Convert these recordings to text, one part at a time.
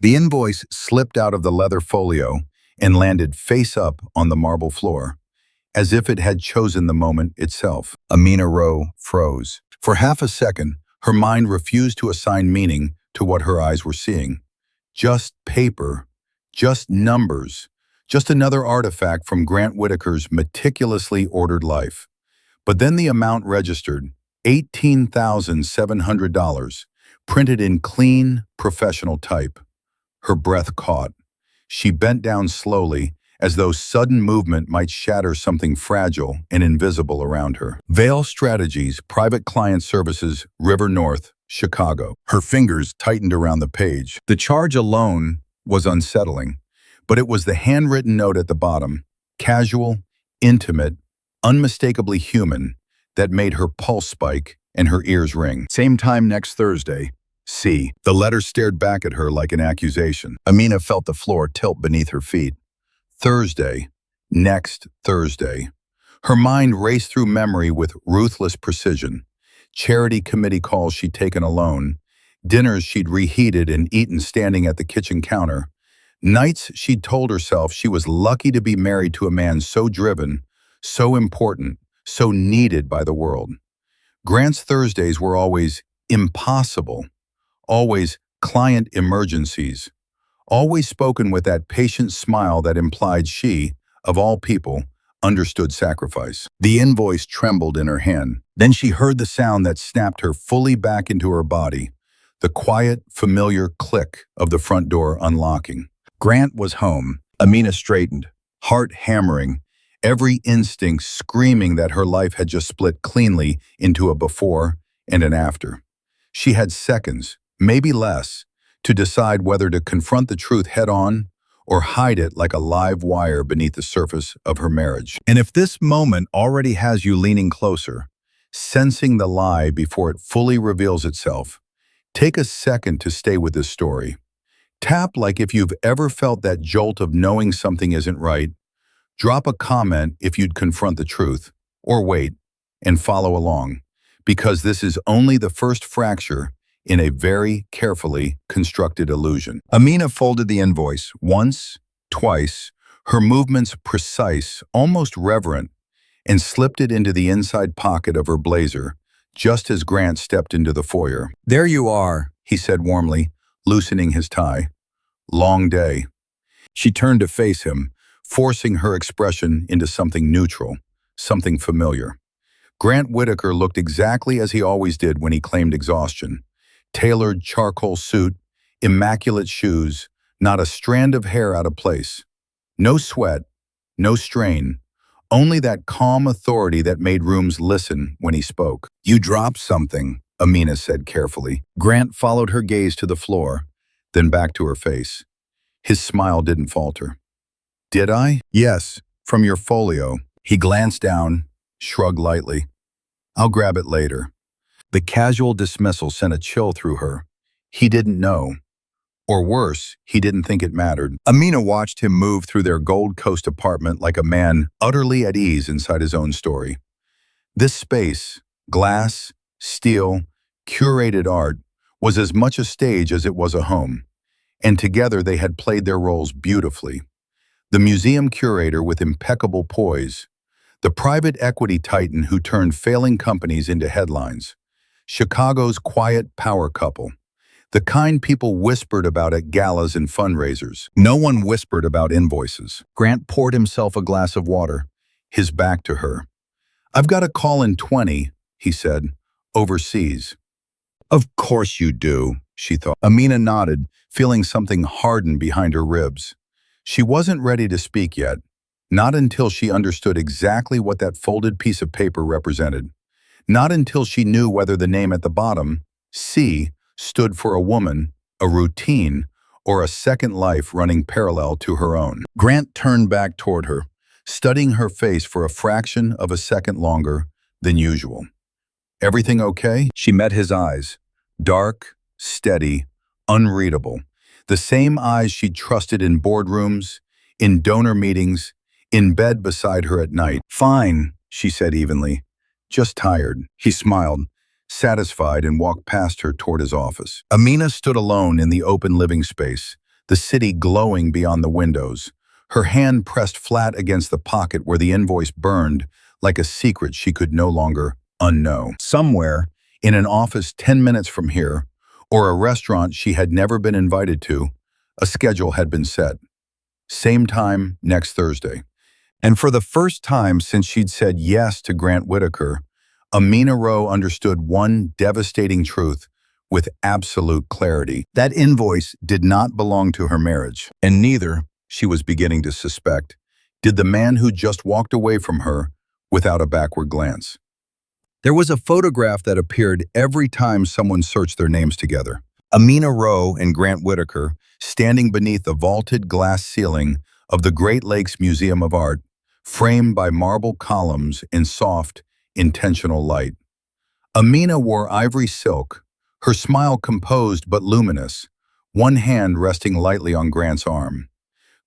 The invoice slipped out of the leather folio and landed face up on the marble floor, as if it had chosen the moment itself. Amina Rowe froze. For half a second, her mind refused to assign meaning to what her eyes were seeing. Just paper, just numbers, just another artifact from Grant Whitaker's meticulously ordered life. But then the amount registered, $18,700, printed in clean, professional type. Her breath caught. She bent down slowly, as though sudden movement might shatter something fragile and invisible around her. Vale Strategies, Private Client Services, River North, Chicago. Her fingers tightened around the page. The charge alone was unsettling, but it was the handwritten note at the bottom, casual, intimate, unmistakably human, that made her pulse spike and her ears ring. Same time next Thursday. C. The letter stared back at her like an accusation. Amina felt the floor tilt beneath her feet. Thursday. Next Thursday. Her mind raced through memory with ruthless precision. Charity committee calls she'd taken alone, dinners she'd reheated and eaten standing at the kitchen counter, nights she'd told herself she was lucky to be married to a man so driven, so important, so needed by the world. Grant's Thursdays were always impossible, always client emergencies, always spoken with that patient smile that implied she, of all people, understood sacrifice. The invoice trembled in her hand. Then she heard the sound that snapped her fully back into her body, the quiet, familiar click of the front door unlocking. Grant was home. Amina straightened, heart hammering, every instinct screaming that her life had just split cleanly into a before and an after. She had seconds, maybe less, to decide whether to confront the truth head-on or hide it like a live wire beneath the surface of her marriage. And if this moment already has you leaning closer, sensing the lie before it fully reveals itself, take a second to stay with this story. Tap like if you've ever felt that jolt of knowing something isn't right. Drop a comment if you'd confront the truth, or wait and follow along, because this is only the first fracture in a very carefully constructed illusion. Amina folded the invoice once, twice, her movements precise, almost reverent, and slipped it into the inside pocket of her blazer, just as Grant stepped into the foyer. "There you are," he said warmly, loosening his tie. "Long day." She turned to face him, forcing her expression into something neutral, something familiar. Grant Whitaker looked exactly as he always did when he claimed exhaustion. Tailored charcoal suit, immaculate shoes, not a strand of hair out of place. No sweat, no strain, only that calm authority that made rooms listen when he spoke. "You dropped something," Amina said carefully. Grant followed her gaze to the floor, then back to her face. His smile didn't falter. "Did I?" "Yes, from your folio." He glanced down, shrugged lightly. "I'll grab it later." The casual dismissal sent a chill through her. He didn't know. Or worse, he didn't think it mattered. Amina watched him move through their Gold Coast apartment like a man utterly at ease inside his own story. This space, glass, steel, curated art, was as much a stage as it was a home. And together they had played their roles beautifully. The museum curator with impeccable poise, the private equity titan who turned failing companies into headlines, Chicago's quiet power couple, the kind people whispered about at galas and fundraisers. No one whispered about invoices. Grant poured himself a glass of water, his back to her. "I've got a call in 20, he said, overseas." "Of course you do," she thought. Amina nodded, feeling something harden behind her ribs. She wasn't ready to speak yet, not until she understood exactly what that folded piece of paper represented. Not until she knew whether the name at the bottom, C, stood for a woman, a routine, or a second life running parallel to her own. Grant turned back toward her, studying her face for a fraction of a second longer than usual. "Everything okay?" She met his eyes, dark, steady, unreadable. The same eyes she'd trusted in boardrooms, in donor meetings, in bed beside her at night. "Fine," she said evenly. "Just tired." He smiled, satisfied, and walked past her toward his office. Amina stood alone in the open living space, the city glowing beyond the windows, her hand pressed flat against the pocket where the invoice burned like a secret she could no longer unknow. Somewhere, in an office 10 minutes from here, or a restaurant she had never been invited to, a schedule had been set. Same time next Thursday. And for the first time since she'd said yes to Grant Whitaker, Amina Rowe understood one devastating truth with absolute clarity. That invoice did not belong to her marriage, and neither, she was beginning to suspect, did the man who just walked away from her without a backward glance. There was a photograph that appeared every time someone searched their names together. Amina Rowe and Grant Whitaker standing beneath the vaulted glass ceiling of the Great Lakes Museum of Art, framed by marble columns in soft, intentional light. Amina wore ivory silk, her smile composed but luminous, one hand resting lightly on Grant's arm.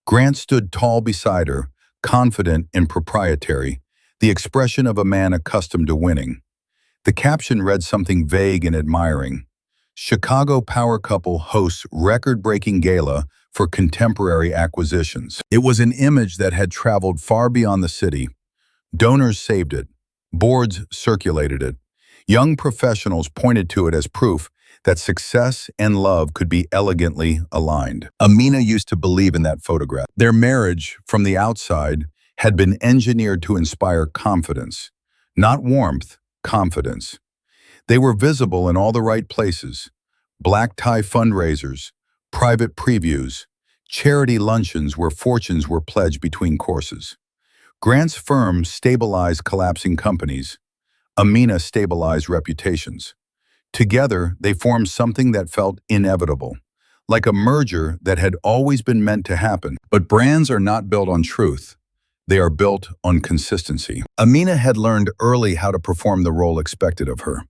Grant stood tall beside her, confident and proprietary, the expression of a man accustomed to winning. The caption read something vague and admiring. Chicago power couple hosts record-breaking gala for contemporary acquisitions. It was an image that had traveled far beyond the city. Donors saved it. Boards circulated it. Young professionals pointed to it as proof that success and love could be elegantly aligned. Amina used to believe in that photograph. Their marriage, from the outside, had been engineered to inspire confidence. Not warmth, confidence. They were visible in all the right places. Black tie fundraisers, private previews, charity luncheons where fortunes were pledged between courses. Grant's firm stabilized collapsing companies. Amina stabilized reputations. Together, they formed something that felt inevitable, like a merger that had always been meant to happen. But brands are not built on truth. They are built on consistency. Amina had learned early how to perform the role expected of her.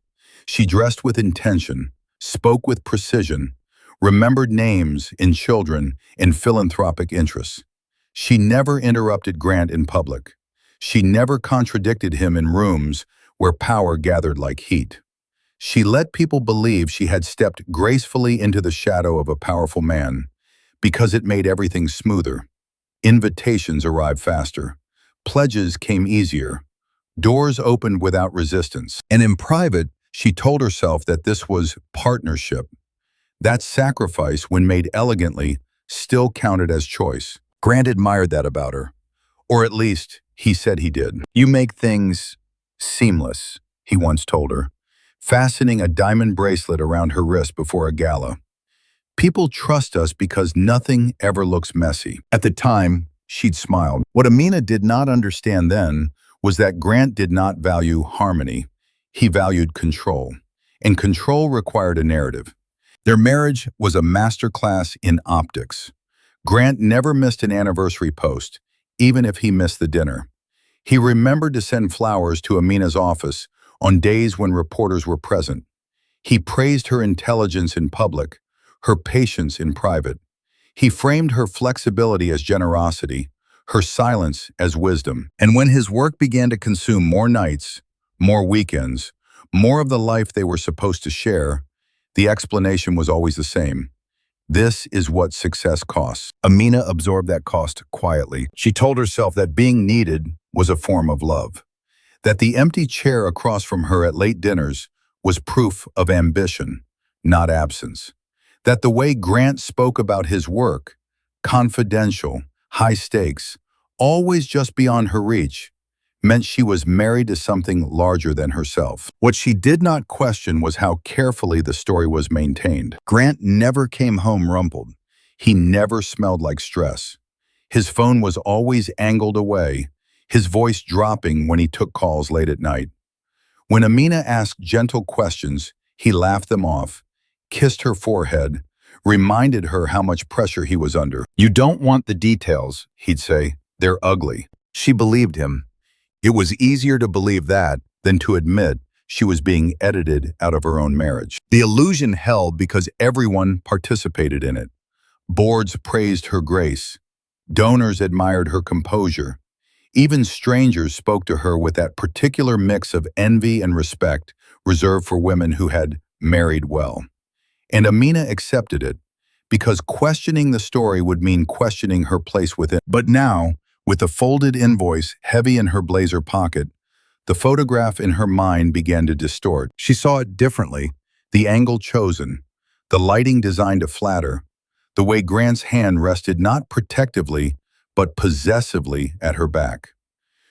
She dressed with intention, spoke with precision, remembered names in children and philanthropic interests. She never interrupted Grant in public. She never contradicted him in rooms where power gathered like heat. She let people believe she had stepped gracefully into the shadow of a powerful man because it made everything smoother. Invitations arrived faster. Pledges came easier. Doors opened without resistance. And in private, she told herself that this was partnership. That sacrifice, when made elegantly, still counted as choice. Grant admired that about her. Or at least, he said he did. "You make things seamless," he once told her, fastening a diamond bracelet around her wrist before a gala. "People trust us because nothing ever looks messy." At the time, she'd smiled. What Amina did not understand then was that Grant did not value harmony. He valued control, and control required a narrative. Their marriage was a masterclass in optics. Grant never missed an anniversary post, even if he missed the dinner. He remembered to send flowers to Amina's office on days when reporters were present. He praised her intelligence in public, her patience in private. He framed her flexibility as generosity, her silence as wisdom. And when his work began to consume more nights, more weekends, more of the life they were supposed to share, the explanation was always the same. This is what success costs. Amina absorbed that cost quietly. She told herself that being needed was a form of love, that the empty chair across from her at late dinners was proof of ambition, not absence. That the way Grant spoke about his work, confidential, high stakes, always just beyond her reach, meant she was married to something larger than herself. What she did not question was how carefully the story was maintained. Grant never came home rumpled. He never smelled like stress. His phone was always angled away, his voice dropping when he took calls late at night. When Amina asked gentle questions, he laughed them off, kissed her forehead, reminded her how much pressure he was under. "You don't want the details," he'd say. "They're ugly." She believed him. It was easier to believe that than to admit she was being edited out of her own marriage. The illusion held because everyone participated in it. Boards praised her grace. Donors admired her composure. Even strangers spoke to her with that particular mix of envy and respect reserved for women who had married well. And Amina accepted it because questioning the story would mean questioning her place within. But now, with the folded invoice heavy in her blazer pocket, the photograph in her mind began to distort. She saw it differently, the angle chosen, the lighting designed to flatter, the way Grant's hand rested not protectively, but possessively at her back.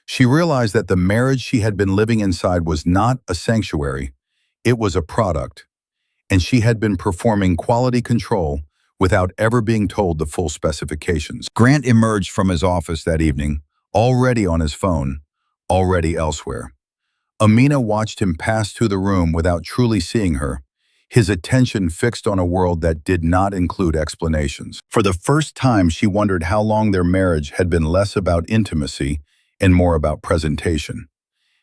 She realized that the marriage she had been living inside was not a sanctuary, it was a product, and she had been performing quality control without ever being told the full specifications. Grant emerged from his office that evening, already on his phone, already elsewhere. Amina watched him pass through the room without truly seeing her, his attention fixed on a world that did not include explanations. For the first time, she wondered how long their marriage had been less about intimacy and more about presentation.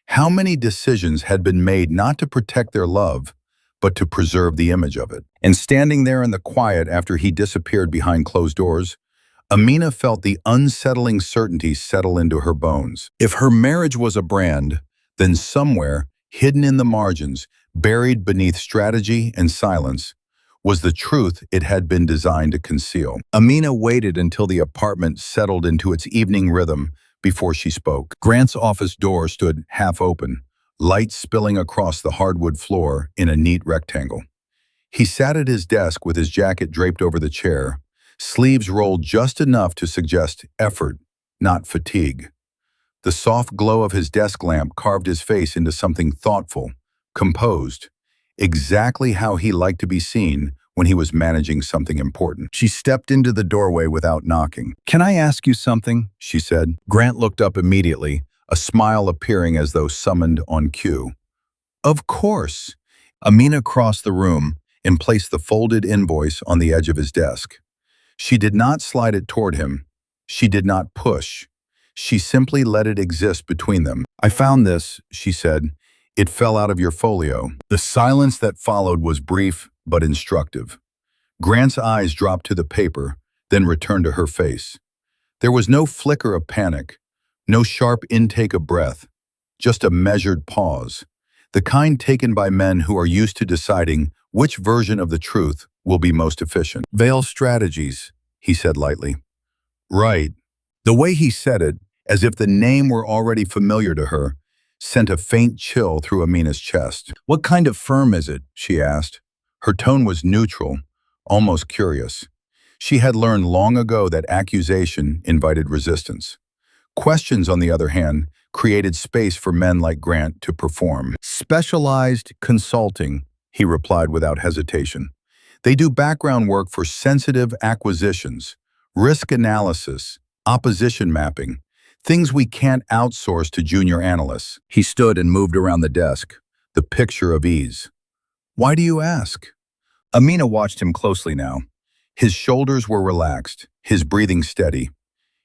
How many decisions had been made not to protect their love, but to preserve the image of it? And standing there in the quiet after he disappeared behind closed doors, Amina felt the unsettling certainty settle into her bones. If her marriage was a brand, then somewhere, hidden in the margins, buried beneath strategy and silence, was the truth it had been designed to conceal. Amina waited until the apartment settled into its evening rhythm before she spoke. Grant's office door stood half open, light spilling across the hardwood floor in a neat rectangle. He sat at his desk with his jacket draped over the chair, sleeves rolled just enough to suggest effort, not fatigue. The soft glow of his desk lamp carved his face into something thoughtful, composed, exactly how he liked to be seen when he was managing something important. She stepped into the doorway without knocking. "Can I ask you something?" she said. Grant looked up immediately, a smile appearing as though summoned on cue. "Of course." Amina crossed the room and placed the folded invoice on the edge of his desk. She did not slide it toward him. She did not push. She simply let it exist between them. "I found this," she said. "It fell out of your folio." The silence that followed was brief but instructive. Grant's eyes dropped to the paper, then returned to her face. There was no flicker of panic, no sharp intake of breath, just a measured pause, the kind taken by men who are used to deciding which version of the truth will be most efficient. "Veil strategies," he said lightly. "Right." The way he said it, as if the name were already familiar to her, sent a faint chill through Amina's chest. "What kind of firm is it?" she asked. Her tone was neutral, almost curious. She had learned long ago that accusation invited resistance. Questions, on the other hand, created space for men like Grant to perform. "Specialized consulting," he replied without hesitation. "They do background work for sensitive acquisitions, risk analysis, opposition mapping, things we can't outsource to junior analysts." He stood and moved around the desk, the picture of ease. "Why do you ask?" Amina watched him closely now. His shoulders were relaxed, his breathing steady.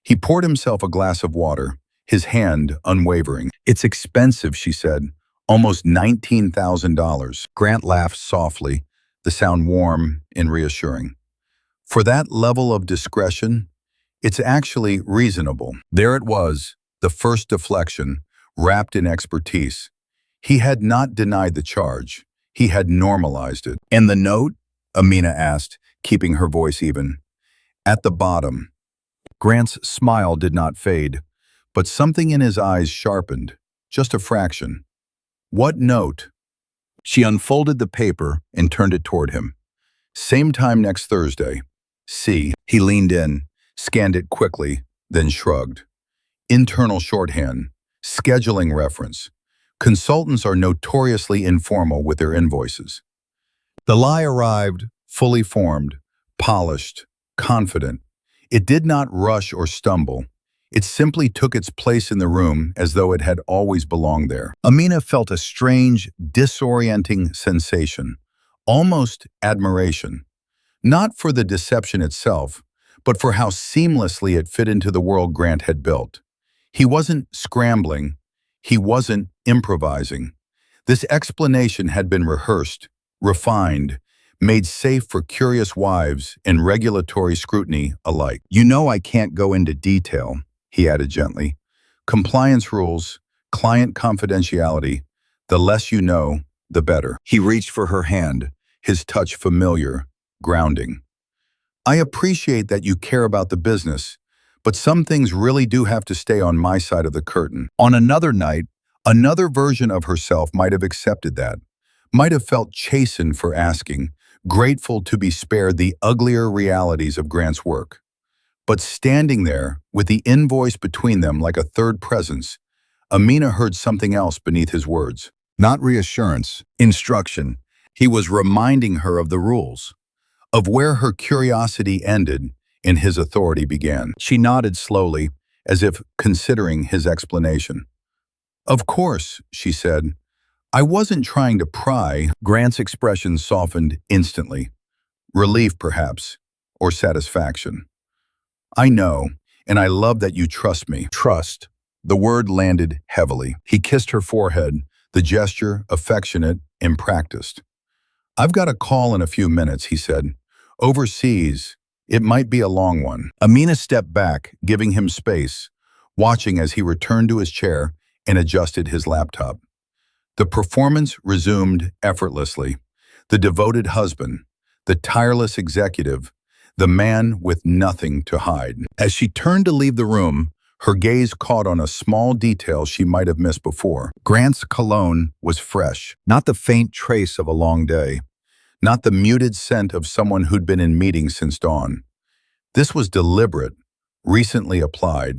He poured himself a glass of water, his hand unwavering. "It's expensive," she said, "almost $19,000. Grant laughed softly, the sound warm and reassuring. "For that level of discretion, it's actually reasonable." There it was, the first deflection, wrapped in expertise. He had not denied the charge. He had normalized it. "And the note?" Amina asked, keeping her voice even. "At the bottom." Grant's smile did not fade, but something in his eyes sharpened, just a fraction. "What note?" She unfolded the paper and turned it toward him. "Same time next Thursday. See." He leaned in, scanned it quickly, then shrugged. "Internal shorthand, scheduling reference. Consultants are notoriously informal with their invoices." The lie arrived, fully formed, polished, confident. It did not rush or stumble. It simply took its place in the room as though it had always belonged there. Amina felt a strange, disorienting sensation, almost admiration. Not for the deception itself, but for how seamlessly it fit into the world Grant had built. He wasn't scrambling. He wasn't improvising. This explanation had been rehearsed, refined, made safe for curious wives and regulatory scrutiny alike. "You know I can't go into detail," he added gently. "Compliance rules, client confidentiality, the less you know, the better." He reached for her hand, his touch familiar, grounding. I appreciate that you care about the business, but some things really do have to stay on my side of the curtain. On another night, another version of herself might have accepted that, might have felt chastened for asking, grateful to be spared the uglier realities of Grant's work. But standing there, with the invoice between them like a third presence, Amina heard something else beneath his words. Not reassurance, instruction. He was reminding her of the rules, of where her curiosity ended and his authority began. She nodded slowly, as if considering his explanation. Of course, she said. I wasn't trying to pry. Grant's expression softened instantly. Relief, perhaps, or satisfaction. I know, and I love that you trust me. Trust. The word landed heavily. He kissed her forehead, the gesture affectionate and practiced. I've got a call in a few minutes, he said. Overseas. It might be a long one. Amina stepped back, giving him space, watching as he returned to his chair and adjusted his laptop. The performance resumed effortlessly. The devoted husband, the tireless executive, the man with nothing to hide. As she turned to leave the room, her gaze caught on a small detail she might have missed before. Grant's cologne was fresh, not the faint trace of a long day, not the muted scent of someone who'd been in meetings since dawn. This was deliberate, recently applied,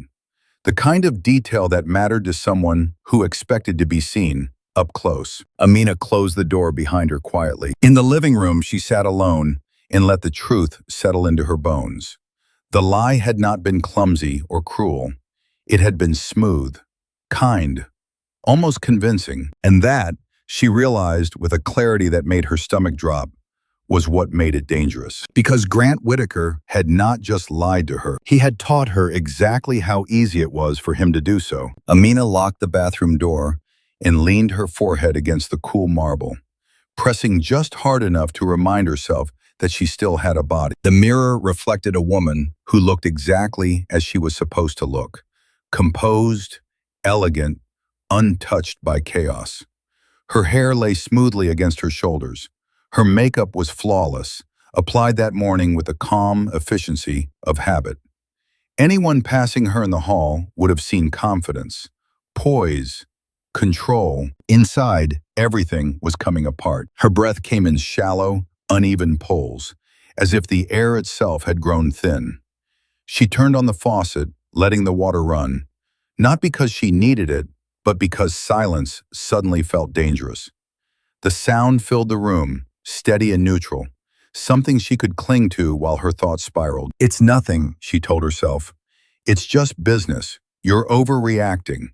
the kind of detail that mattered to someone who expected to be seen up close. Amina closed the door behind her quietly. In the living room, she sat alone and let the truth settle into her bones. The lie had not been clumsy or cruel. It had been smooth, kind, almost convincing. And that, she realized with a clarity that made her stomach drop, was what made it dangerous. Because Grant Whitaker had not just lied to her. He had taught her exactly how easy it was for him to do so. Amina locked the bathroom door and leaned her forehead against the cool marble, pressing just hard enough to remind herself that she still had a body. The mirror reflected a woman who looked exactly as she was supposed to look, composed, elegant, untouched by chaos. Her hair lay smoothly against her shoulders. Her makeup was flawless, applied that morning with the calm efficiency of habit. Anyone passing her in the hall would have seen confidence, poise, control. Inside, everything was coming apart. Her breath came in shallow, uneven pulls, as if the air itself had grown thin. She turned on the faucet, letting the water run, not because she needed it, but because silence suddenly felt dangerous. The sound filled the room, steady and neutral, something she could cling to while her thoughts spiraled. It's nothing, she told herself. It's just business. You're overreacting.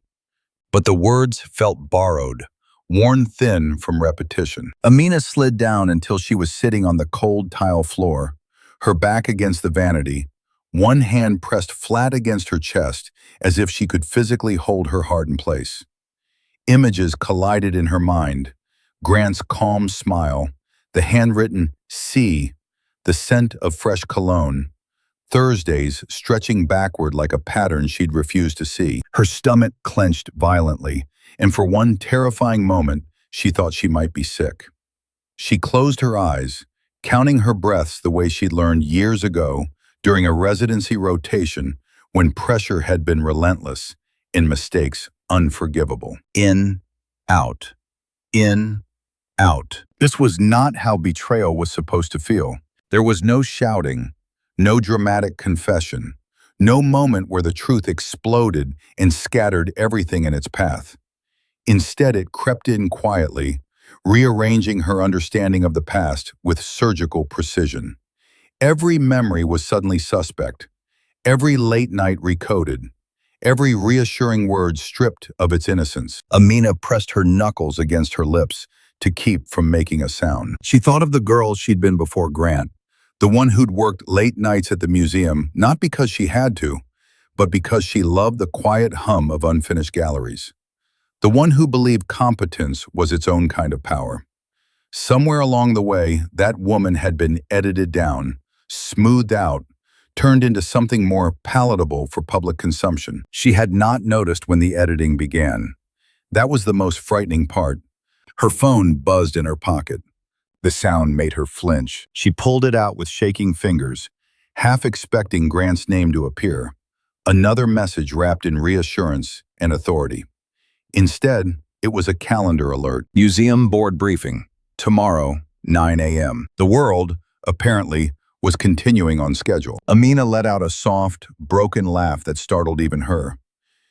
But the words felt borrowed, worn thin from repetition. Amina slid down until she was sitting on the cold tile floor, her back against the vanity, one hand pressed flat against her chest as if she could physically hold her heart in place. Images collided in her mind, Grant's calm smile, the handwritten "C," the scent of fresh cologne, Thursdays stretching backward like a pattern she'd refused to see. Her stomach clenched violently, and for one terrifying moment, she thought she might be sick. She closed her eyes, counting her breaths the way she'd learned years ago during a residency rotation when pressure had been relentless and mistakes unforgivable. In, out, in, out. This was not how betrayal was supposed to feel. There was no shouting, no dramatic confession, no moment where the truth exploded and scattered everything in its path. Instead, it crept in quietly, rearranging her understanding of the past with surgical precision. Every memory was suddenly suspect, every late night recoded, every reassuring word stripped of its innocence. Amina pressed her knuckles against her lips to keep from making a sound. She thought of the girl she'd been before Grant, the one who'd worked late nights at the museum, not because she had to, but because she loved the quiet hum of unfinished galleries. The one who believed competence was its own kind of power. Somewhere along the way, that woman had been edited down, smoothed out, turned into something more palatable for public consumption. She had not noticed when the editing began. That was the most frightening part. Her phone buzzed in her pocket. The sound made her flinch. She pulled it out with shaking fingers, half expecting Grant's name to appear, another message wrapped in reassurance and authority. Instead, it was a calendar alert. Museum board briefing. Tomorrow, 9 a.m. The world, apparently, was continuing on schedule. Amina let out a soft, broken laugh that startled even her.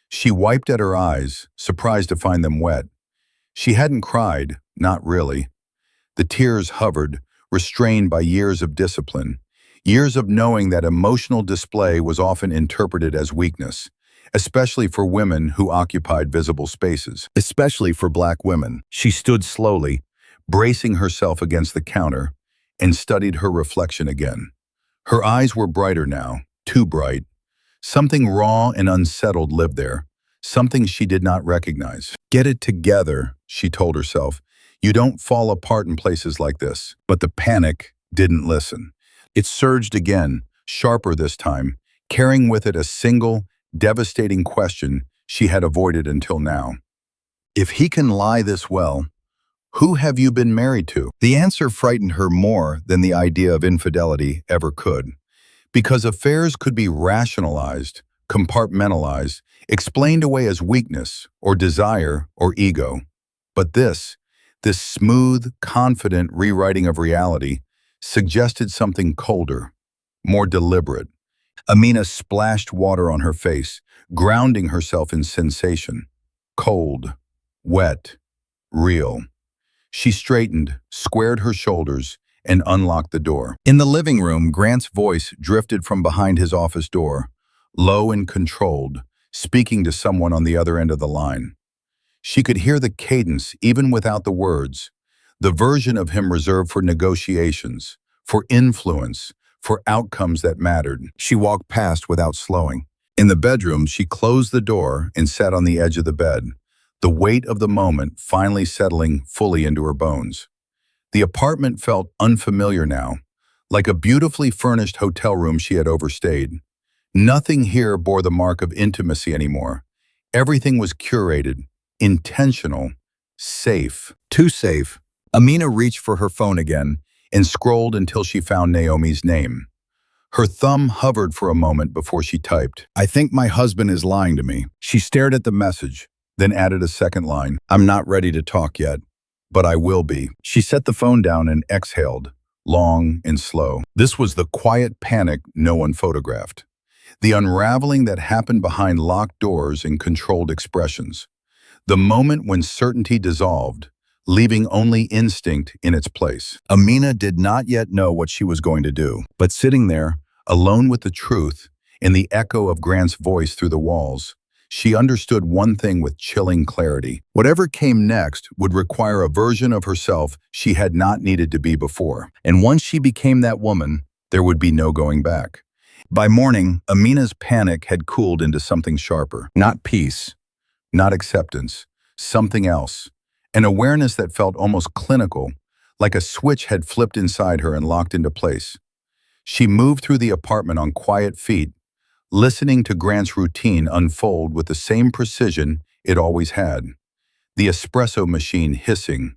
She wiped at her eyes, surprised to find them wet. She hadn't cried, not really. The tears hovered, restrained by years of discipline, years of knowing that emotional display was often interpreted as weakness, especially for women who occupied visible spaces. Especially for Black women. She stood slowly, bracing herself against the counter, and studied her reflection again. Her eyes were brighter now, too bright. Something raw and unsettled lived there, something she did not recognize. Get it together, she told herself. You don't fall apart in places like this. But the panic didn't listen. It surged again, sharper this time, carrying with it a single, devastating question she had avoided until now. If he can lie this well, who have you been married to? The answer frightened her more than the idea of infidelity ever could. Because affairs could be rationalized, compartmentalized, explained away as weakness or desire or ego. But this smooth, confident rewriting of reality suggested something colder, more deliberate. Amina splashed water on her face, grounding herself in sensation. Cold, wet, real. She straightened, squared her shoulders, and unlocked the door. In the living room, Grant's voice drifted from behind his office door, low and controlled, speaking to someone on the other end of the line. She could hear the cadence even without the words, the version of him reserved for negotiations, for influence, for outcomes that mattered. She walked past without slowing. In the bedroom, she closed the door and sat on the edge of the bed, the weight of the moment finally settling fully into her bones. The apartment felt unfamiliar now, like a beautifully furnished hotel room she had overstayed. Nothing here bore the mark of intimacy anymore. Everything was curated, intentional, safe. Too safe. Amina reached for her phone again and scrolled until she found Naomi's name. Her thumb hovered for a moment before she typed, "I think my husband is lying to me." She stared at the message, then added a second line, "I'm not ready to talk yet, but I will be." She set the phone down and exhaled, long and slow. This was the quiet panic no one photographed. The unraveling that happened behind locked doors and controlled expressions. The moment when certainty dissolved, leaving only instinct in its place. Amina did not yet know what she was going to do, but sitting there, alone with the truth, in the echo of Grant's voice through the walls, she understood one thing with chilling clarity. Whatever came next would require a version of herself she had not needed to be before. And once she became that woman, there would be no going back. By morning, Amina's panic had cooled into something sharper. Not peace, not acceptance, something else. An awareness that felt almost clinical, like a switch had flipped inside her and locked into place. She moved through the apartment on quiet feet, listening to Grant's routine unfold with the same precision it always had. The espresso machine hissing,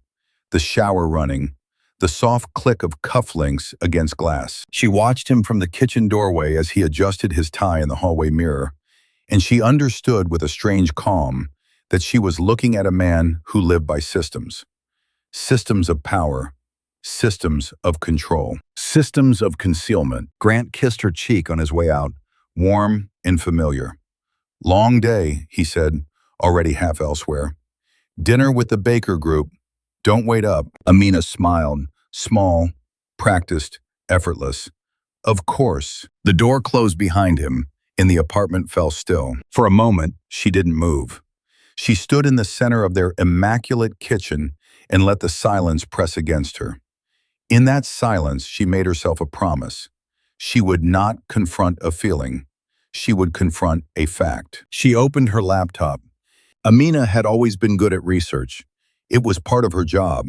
the shower running, the soft click of cufflinks against glass. She watched him from the kitchen doorway as he adjusted his tie in the hallway mirror, and she understood with a strange calm that she was looking at a man who lived by systems. Systems of power, systems of control, systems of concealment. Grant kissed her cheek on his way out, warm and familiar. "Long day," he said, already half elsewhere. "Dinner with the Baker Group. Don't wait up." Amina smiled, small, practiced, effortless. Of course. The door closed behind him, and the apartment fell still. For a moment, she didn't move. She stood in the center of their immaculate kitchen and let the silence press against her. In that silence, she made herself a promise. She would not confront a feeling. She would confront a fact. She opened her laptop. Amina had always been good at research. It was part of her job.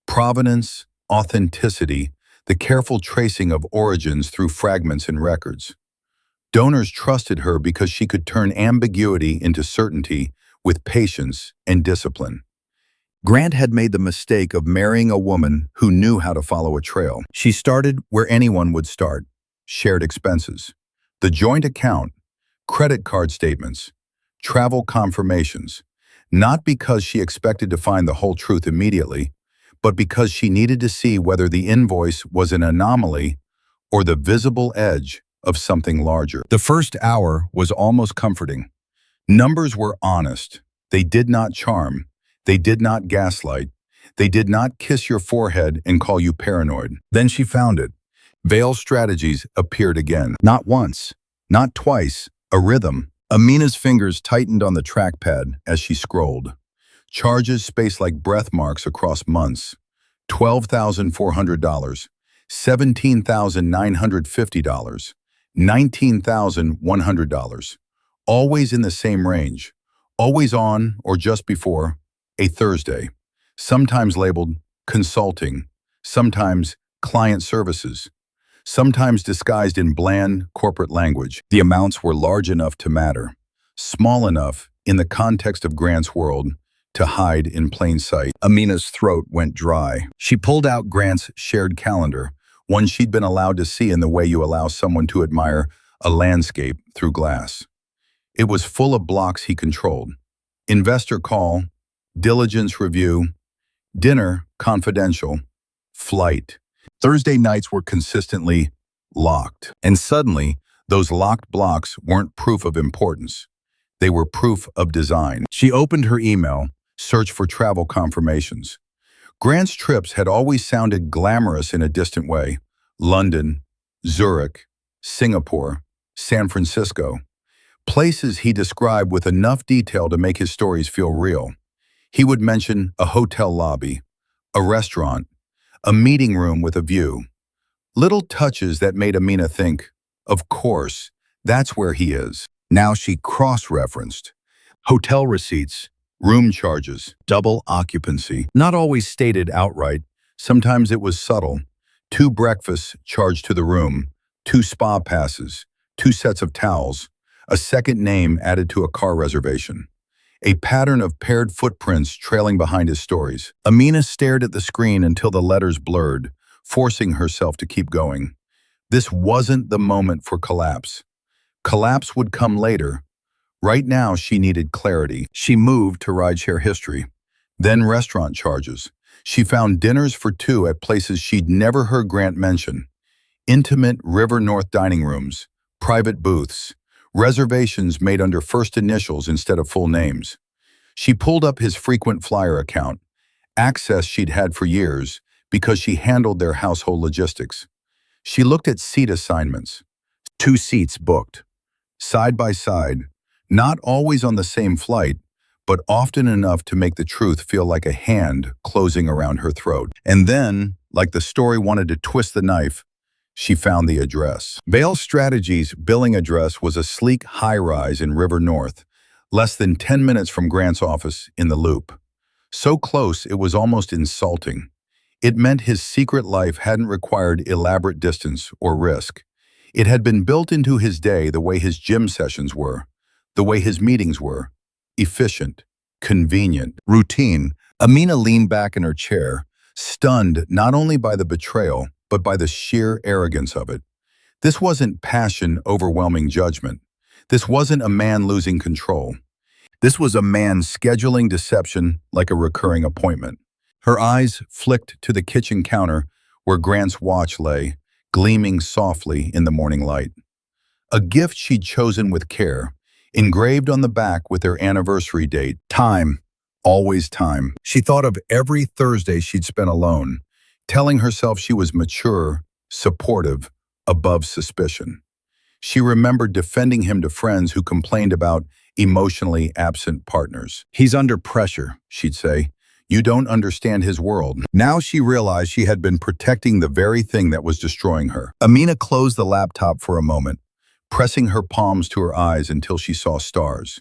Provenance, authenticity, the careful tracing of origins through fragments and records. Donors trusted her because she could turn ambiguity into certainty with patience and discipline. Grant had made the mistake of marrying a woman who knew how to follow a trail. She started where anyone would start, shared expenses, the joint account, credit card statements, travel confirmations, not because she expected to find the whole truth immediately, but because she needed to see whether the invoice was an anomaly or the visible edge of something larger. The first hour was almost comforting. Numbers were honest. They did not charm. They did not gaslight. They did not kiss your forehead and call you paranoid. Then she found it. Veil's strategies appeared again. Not once, not twice, a rhythm. Amina's fingers tightened on the trackpad as she scrolled. Charges spaced like breath marks across months. $12,400, $17,950, $19,100. Always in the same range. Always on or just before a Thursday. Sometimes labeled consulting, sometimes client services, sometimes disguised in bland corporate language. The amounts were large enough to matter, small enough in the context of Grant's world to hide in plain sight. Amina's throat went dry. She pulled out Grant's shared calendar, one she'd been allowed to see in the way you allow someone to admire a landscape through glass. It was full of blocks he controlled. Investor call, diligence review, dinner confidential, flight. Thursday nights were consistently locked. And suddenly, those locked blocks weren't proof of importance. They were proof of design. She opened her email, searched for travel confirmations. Grant's trips had always sounded glamorous in a distant way. London, Zurich, Singapore, San Francisco. Places he described with enough detail to make his stories feel real. He would mention a hotel lobby, a restaurant, a meeting room with a view. Little touches that made Amina think, of course, that's where he is. Now she cross-referenced. Hotel receipts, room charges, double occupancy. Not always stated outright. Sometimes it was subtle. 2 breakfasts charged to the room, 2 spa passes, 2 sets of towels, a second name added to a car reservation. A pattern of paired footprints trailing behind his stories. Amina stared at the screen until the letters blurred, forcing herself to keep going. This wasn't the moment for collapse. Collapse would come later. Right now, she needed clarity. She moved to rideshare history. Then restaurant charges. She found dinners for 2 at places she'd never heard Grant mention. Intimate River North dining rooms, private booths, reservations made under first initials instead of full names. She pulled up his frequent flyer account, access she'd had for years because she handled their household logistics. She looked at seat assignments. 2 seats booked, side by side, not always on the same flight, but often enough to make the truth feel like a hand closing around her throat. And then, like the story wanted to twist the knife, she found the address. Veil Strategies' billing address was a sleek high-rise in River North, less than 10 minutes from Grant's office in the Loop. So close it was almost insulting. It meant his secret life hadn't required elaborate distance or risk. It had been built into his day the way his gym sessions were, the way his meetings were. Efficient, convenient, routine. Amina leaned back in her chair, stunned not only by the betrayal, but by the sheer arrogance of it. This wasn't passion overwhelming judgment. This wasn't a man losing control. This was a man scheduling deception like a recurring appointment. Her eyes flicked to the kitchen counter where Grant's watch lay, gleaming softly in the morning light. A gift she'd chosen with care, engraved on the back with their anniversary date. Time. Always time. She thought of every Thursday she'd spent alone, telling herself she was mature, supportive, above suspicion. She remembered defending him to friends who complained about emotionally absent partners. He's under pressure, she'd say. You don't understand his world. Now she realized she had been protecting the very thing that was destroying her. Amina closed the laptop for a moment, pressing her palms to her eyes until she saw stars.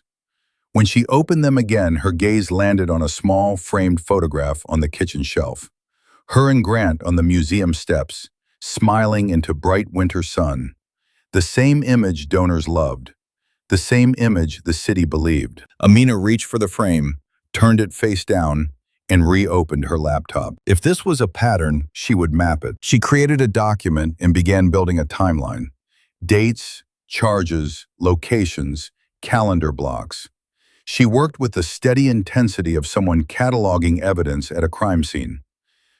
When she opened them again, her gaze landed on a small, framed photograph on the kitchen shelf. Her and Grant on the museum steps, smiling into bright winter sun. The same image donors loved. The same image the city believed. Amina reached for the frame, turned it face down, and reopened her laptop. If this was a pattern, she would map it. She created a document and began building a timeline. Dates, charges, locations, calendar blocks. She worked with the steady intensity of someone cataloging evidence at a crime scene.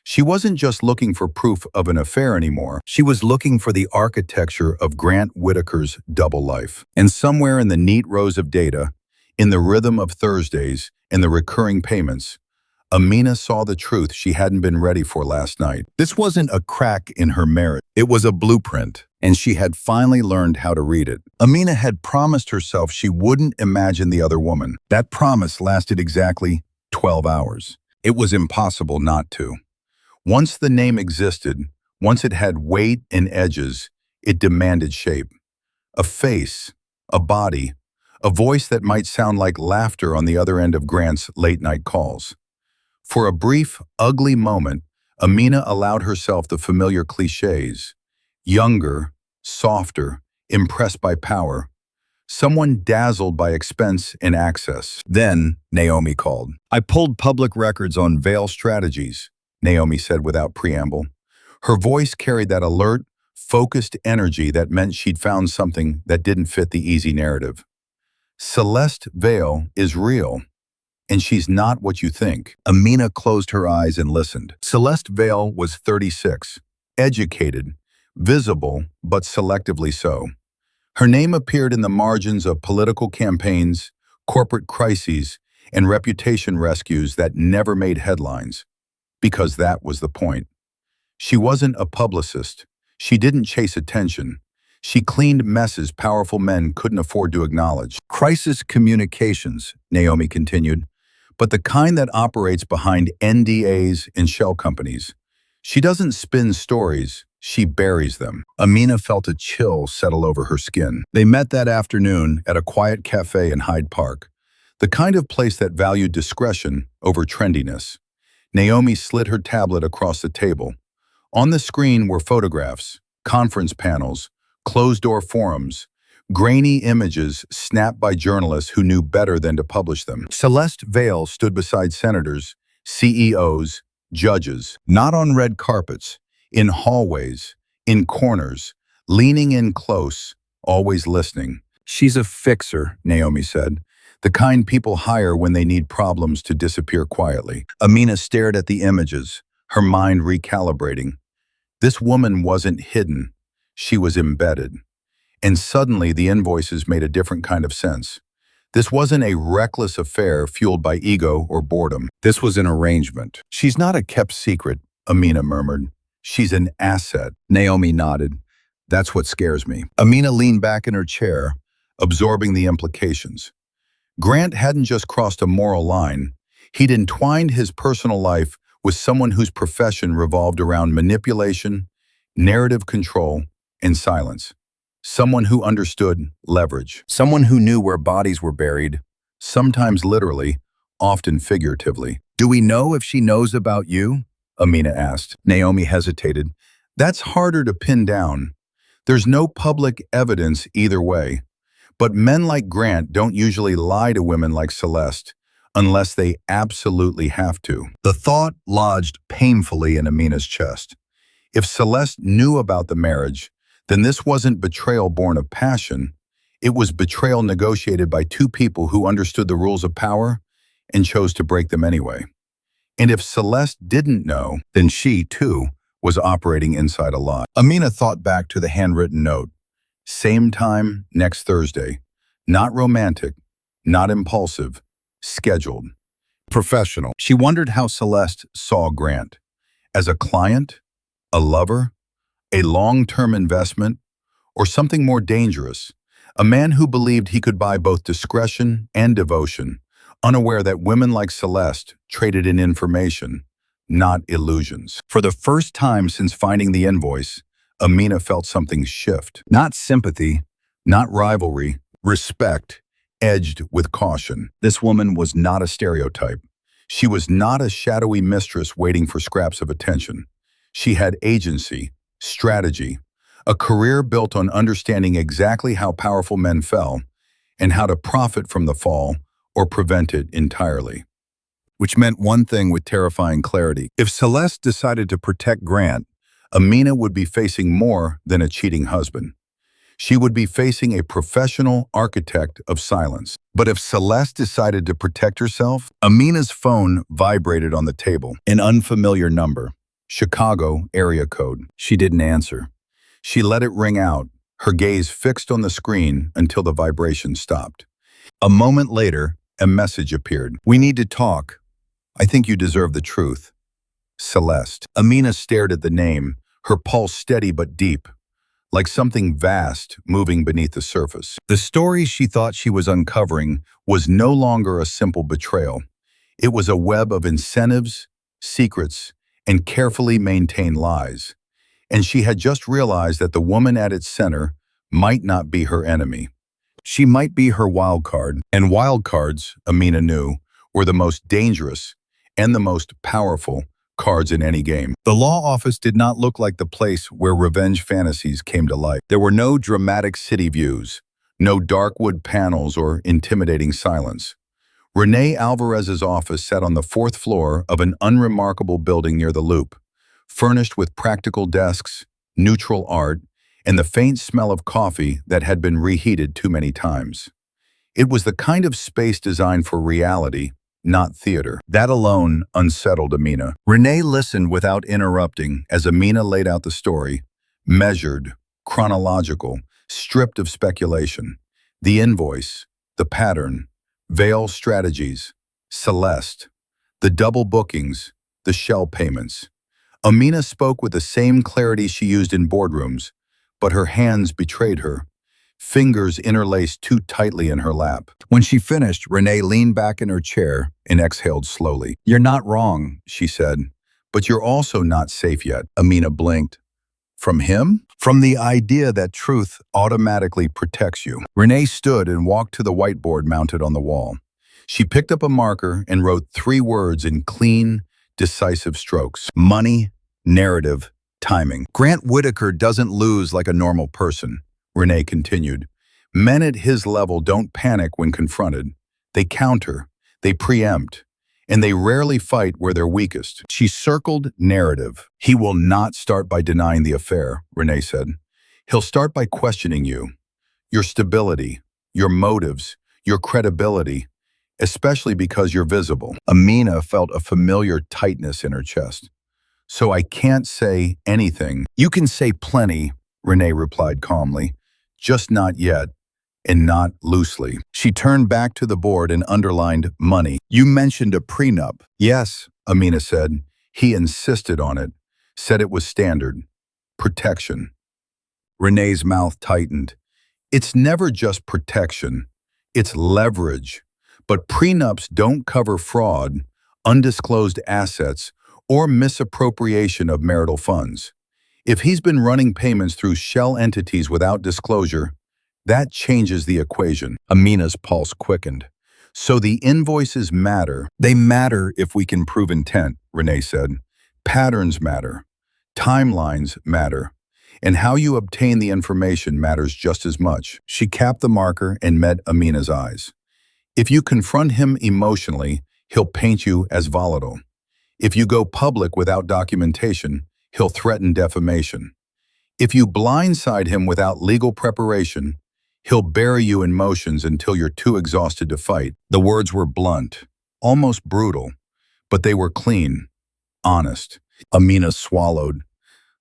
She wasn't just looking for proof of an affair anymore. She was looking for the architecture of Grant Whitaker's double life. And somewhere in the neat rows of data, in the rhythm of Thursdays and the recurring payments, Amina saw the truth she hadn't been ready for last night. This wasn't a crack in her marriage. It was a blueprint, and she had finally learned how to read it. Amina had promised herself she wouldn't imagine the other woman. That promise lasted exactly 12 hours. It was impossible not to. Once the name existed, once it had weight and edges, it demanded shape. A face, a body, a voice that might sound like laughter on the other end of Grant's late-night calls. For a brief, ugly moment, Amina allowed herself the familiar cliches. Younger, softer, impressed by power. Someone dazzled by expense and access. Then, Naomi called. I pulled public records on veil strategies, Naomi said without preamble. Her voice carried that alert, focused energy that meant she'd found something that didn't fit the easy narrative. Celeste Vale is real. And she's not what you think. Amina closed her eyes and listened. Celeste Vale was 36, educated, visible, but selectively so. Her name appeared in the margins of political campaigns, corporate crises, and reputation rescues that never made headlines. Because that was the point. She wasn't a publicist. She didn't chase attention. She cleaned messes powerful men couldn't afford to acknowledge. Crisis communications, Naomi continued, but the kind that operates behind NDAs and shell companies. She doesn't spin stories, she buries them. Amina felt a chill settle over her skin. They met that afternoon at a quiet cafe in Hyde Park, the kind of place that valued discretion over trendiness. Naomi slid her tablet across the table. On the screen were photographs, conference panels, closed-door forums, grainy images snapped by journalists who knew better than to publish them. Celeste Vale stood beside senators, CEOs, judges, not on red carpets, in hallways, in corners, leaning in close, always listening. She's a fixer, Naomi said, the kind people hire when they need problems to disappear quietly. Amina stared at the images, her mind recalibrating. This woman wasn't hidden, she was embedded. And suddenly the invoices made a different kind of sense. This wasn't a reckless affair fueled by ego or boredom. This was an arrangement. She's not a kept secret, Amina murmured. She's an asset. Naomi nodded. That's what scares me. Amina leaned back in her chair, absorbing the implications. Grant hadn't just crossed a moral line. He'd entwined his personal life with someone whose profession revolved around manipulation, narrative control, and silence. Someone who understood leverage. Someone who knew where bodies were buried, sometimes literally, often figuratively. Do we know if she knows about you? Amina asked. Naomi hesitated. That's harder to pin down. There's no public evidence either way. But men like Grant don't usually lie to women like Celeste unless they absolutely have to. The thought lodged painfully in Amina's chest. If Celeste knew about the marriage, then this wasn't betrayal born of passion. It was betrayal negotiated by two people who understood the rules of power and chose to break them anyway. And if Celeste didn't know, then she, too, was operating inside a lie. Amina thought back to the handwritten note. Same time, next Thursday. Not romantic, not impulsive, scheduled. Professional. She wondered how Celeste saw Grant. As a client? A lover? A long-term investment? Or something more dangerous? A man who believed he could buy both discretion and devotion, unaware that women like Celeste traded in information, not illusions. For the first time since finding the invoice, Amina felt something shift. Not sympathy, not rivalry, respect, edged with caution. This woman was not a stereotype. She was not a shadowy mistress waiting for scraps of attention. She had agency, strategy, a career built on understanding exactly how powerful men fell and how to profit from the fall or prevent it entirely. Which meant one thing with terrifying clarity. If Celeste decided to protect Grant, Amina would be facing more than a cheating husband. She would be facing a professional architect of silence. But if Celeste decided to protect herself, Amina's phone vibrated on the table. An unfamiliar number. Chicago area code. She didn't answer. She let it ring out, her gaze fixed on the screen until the vibration stopped. A moment later, a message appeared. "We need to talk. I think you deserve the truth. Celeste." Amina stared at the name, her pulse steady but deep, like something vast moving beneath the surface. The story she thought she was uncovering was no longer a simple betrayal. It was a web of incentives, secrets, and carefully maintained lies. And she had just realized that the woman at its center might not be her enemy. She might be her wild card, and wild cards, Amina knew, were the most dangerous and the most powerful cards in any game. The law office did not look like the place where revenge fantasies came to life. There were no dramatic city views, no dark wood panels or intimidating silence. Renee Alvarez's office sat on the fourth floor of an unremarkable building near the Loop, furnished with practical desks, neutral art, and the faint smell of coffee that had been reheated too many times. It was the kind of space designed for reality, not theater. That alone unsettled Amina. Renee listened without interrupting as Amina laid out the story, measured, chronological, stripped of speculation. The invoice, the pattern, veil strategies, Celeste, the double bookings, the shell payments. Amina spoke with the same clarity she used in boardrooms, but her hands betrayed her, fingers interlaced too tightly in her lap. When she finished, Renee leaned back in her chair and exhaled slowly. "You're not wrong," she said, "but you're also not safe yet." Amina blinked. "From him?" "From the idea that truth automatically protects you." Renee stood and walked to the whiteboard mounted on the wall. She picked up a marker and wrote 3 words in clean, decisive strokes. Money, narrative, timing. "Grant Whitaker doesn't lose like a normal person," Renee continued. "Men at his level don't panic when confronted. They counter, they preempt, and they rarely fight where they're weakest." She circled narrative. "He will not start by denying the affair," Renee said. "He'll start by questioning you, your stability, your motives, your credibility, especially because you're visible." Amina felt a familiar tightness in her chest. "So I can't say anything." "You can say plenty," Renee replied calmly. "Just not yet, and not loosely." She turned back to the board and underlined money. "You mentioned a prenup." "Yes," Amina said. "He insisted on it, said it was standard. Protection." Renee's mouth tightened. "It's never just protection. It's leverage. But prenups don't cover fraud, undisclosed assets, or misappropriation of marital funds. If he's been running payments through shell entities without disclosure, that changes the equation." Amina's pulse quickened. "So the invoices matter." "They matter if we can prove intent," Renee said. "Patterns matter. Timelines matter. And how you obtain the information matters just as much." She capped the marker and met Amina's eyes. "If you confront him emotionally, he'll paint you as volatile. If you go public without documentation, he'll threaten defamation. If you blindside him without legal preparation, he'll bury you in motions until you're too exhausted to fight." The words were blunt, almost brutal, but they were clean, honest. Amina swallowed.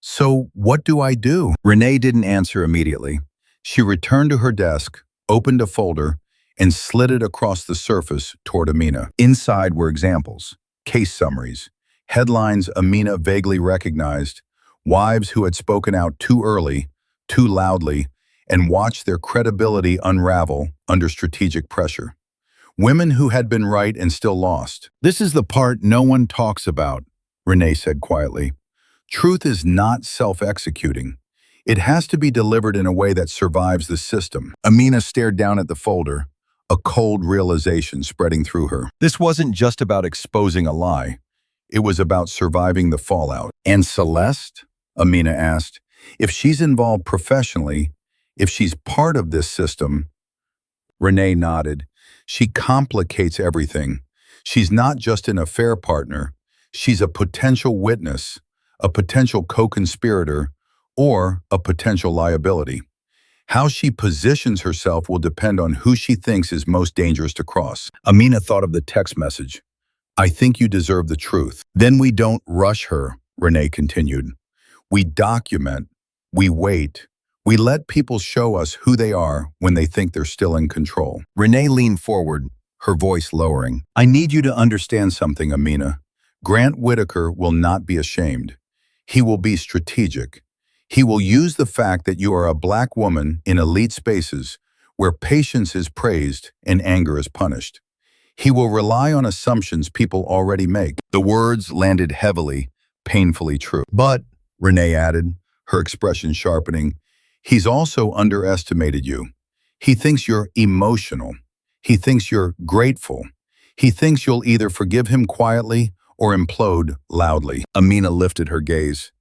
"So what do I do?" Renee didn't answer immediately. She returned to her desk, opened a folder, and slid it across the surface toward Amina. Inside were examples, case summaries, headlines Amina vaguely recognized, wives who had spoken out too early, too loudly, and watched their credibility unravel under strategic pressure. Women who had been right and still lost. "This is the part no one talks about," Renee said quietly. "Truth is not self-executing. It has to be delivered in a way that survives the system." Amina stared down at the folder, a cold realization spreading through her. This wasn't just about exposing a lie. It was about surviving the fallout. "And Celeste?" Amina asked. "If she's involved professionally, if she's part of this system." Renee nodded. "She complicates everything. She's not just an affair partner. She's a potential witness, a potential co-conspirator, or a potential liability. How she positions herself will depend on who she thinks is most dangerous to cross. Amina thought of the text message. I think you deserve the truth. Then we don't rush her, Renee continued. We document, we wait, we let people show us who they are when they think they're still in control. Renee leaned forward, her voice lowering. I need you to understand something, Amina. Grant Whitaker will not be ashamed. He will be strategic. He will use the fact that you are a black woman in elite spaces where patience is praised and anger is punished. He will rely on assumptions people already make. The words landed heavily, painfully true. But, Renee added, her expression sharpening, he's also underestimated you. He thinks you're emotional. He thinks you're grateful. He thinks you'll either forgive him quietly or implode loudly. Amina lifted her gaze.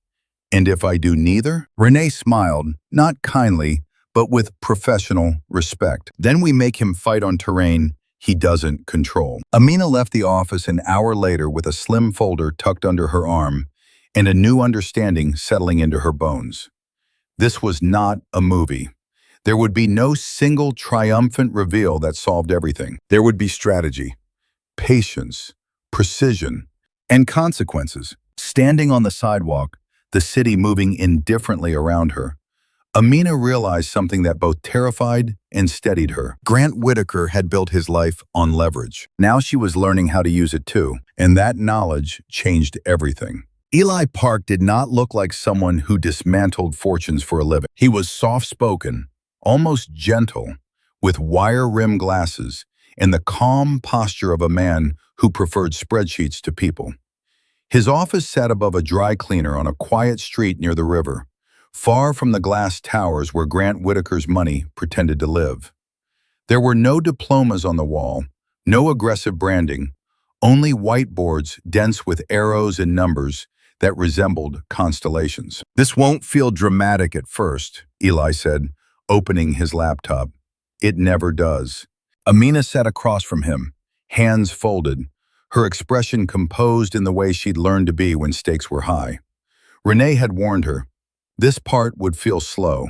And if I do neither? Renee smiled, not kindly, but with professional respect. Then we make him fight on terrain he doesn't control. Amina left the office an hour later with a slim folder tucked under her arm and a new understanding settling into her bones. This was not a movie. There would be no single triumphant reveal that solved everything. There would be strategy, patience, precision, and consequences. Standing on the sidewalk, the city moving indifferently around her, Amina realized something that both terrified and steadied her. Grant Whitaker had built his life on leverage. Now she was learning how to use it too, and that knowledge changed everything. Eli Park did not look like someone who dismantled fortunes for a living. He was soft-spoken, almost gentle, with wire-rimmed glasses and the calm posture of a man who preferred spreadsheets to people. His office sat above a dry cleaner on a quiet street near the river, far from the glass towers where Grant Whitaker's money pretended to live. There were no diplomas on the wall, no aggressive branding, only whiteboards dense with arrows and numbers that resembled constellations. This won't feel dramatic at first, Eli said, opening his laptop. It never does. Amina sat across from him, hands folded, her expression composed in the way she'd learned to be when stakes were high. Renee had warned her. This part would feel slow,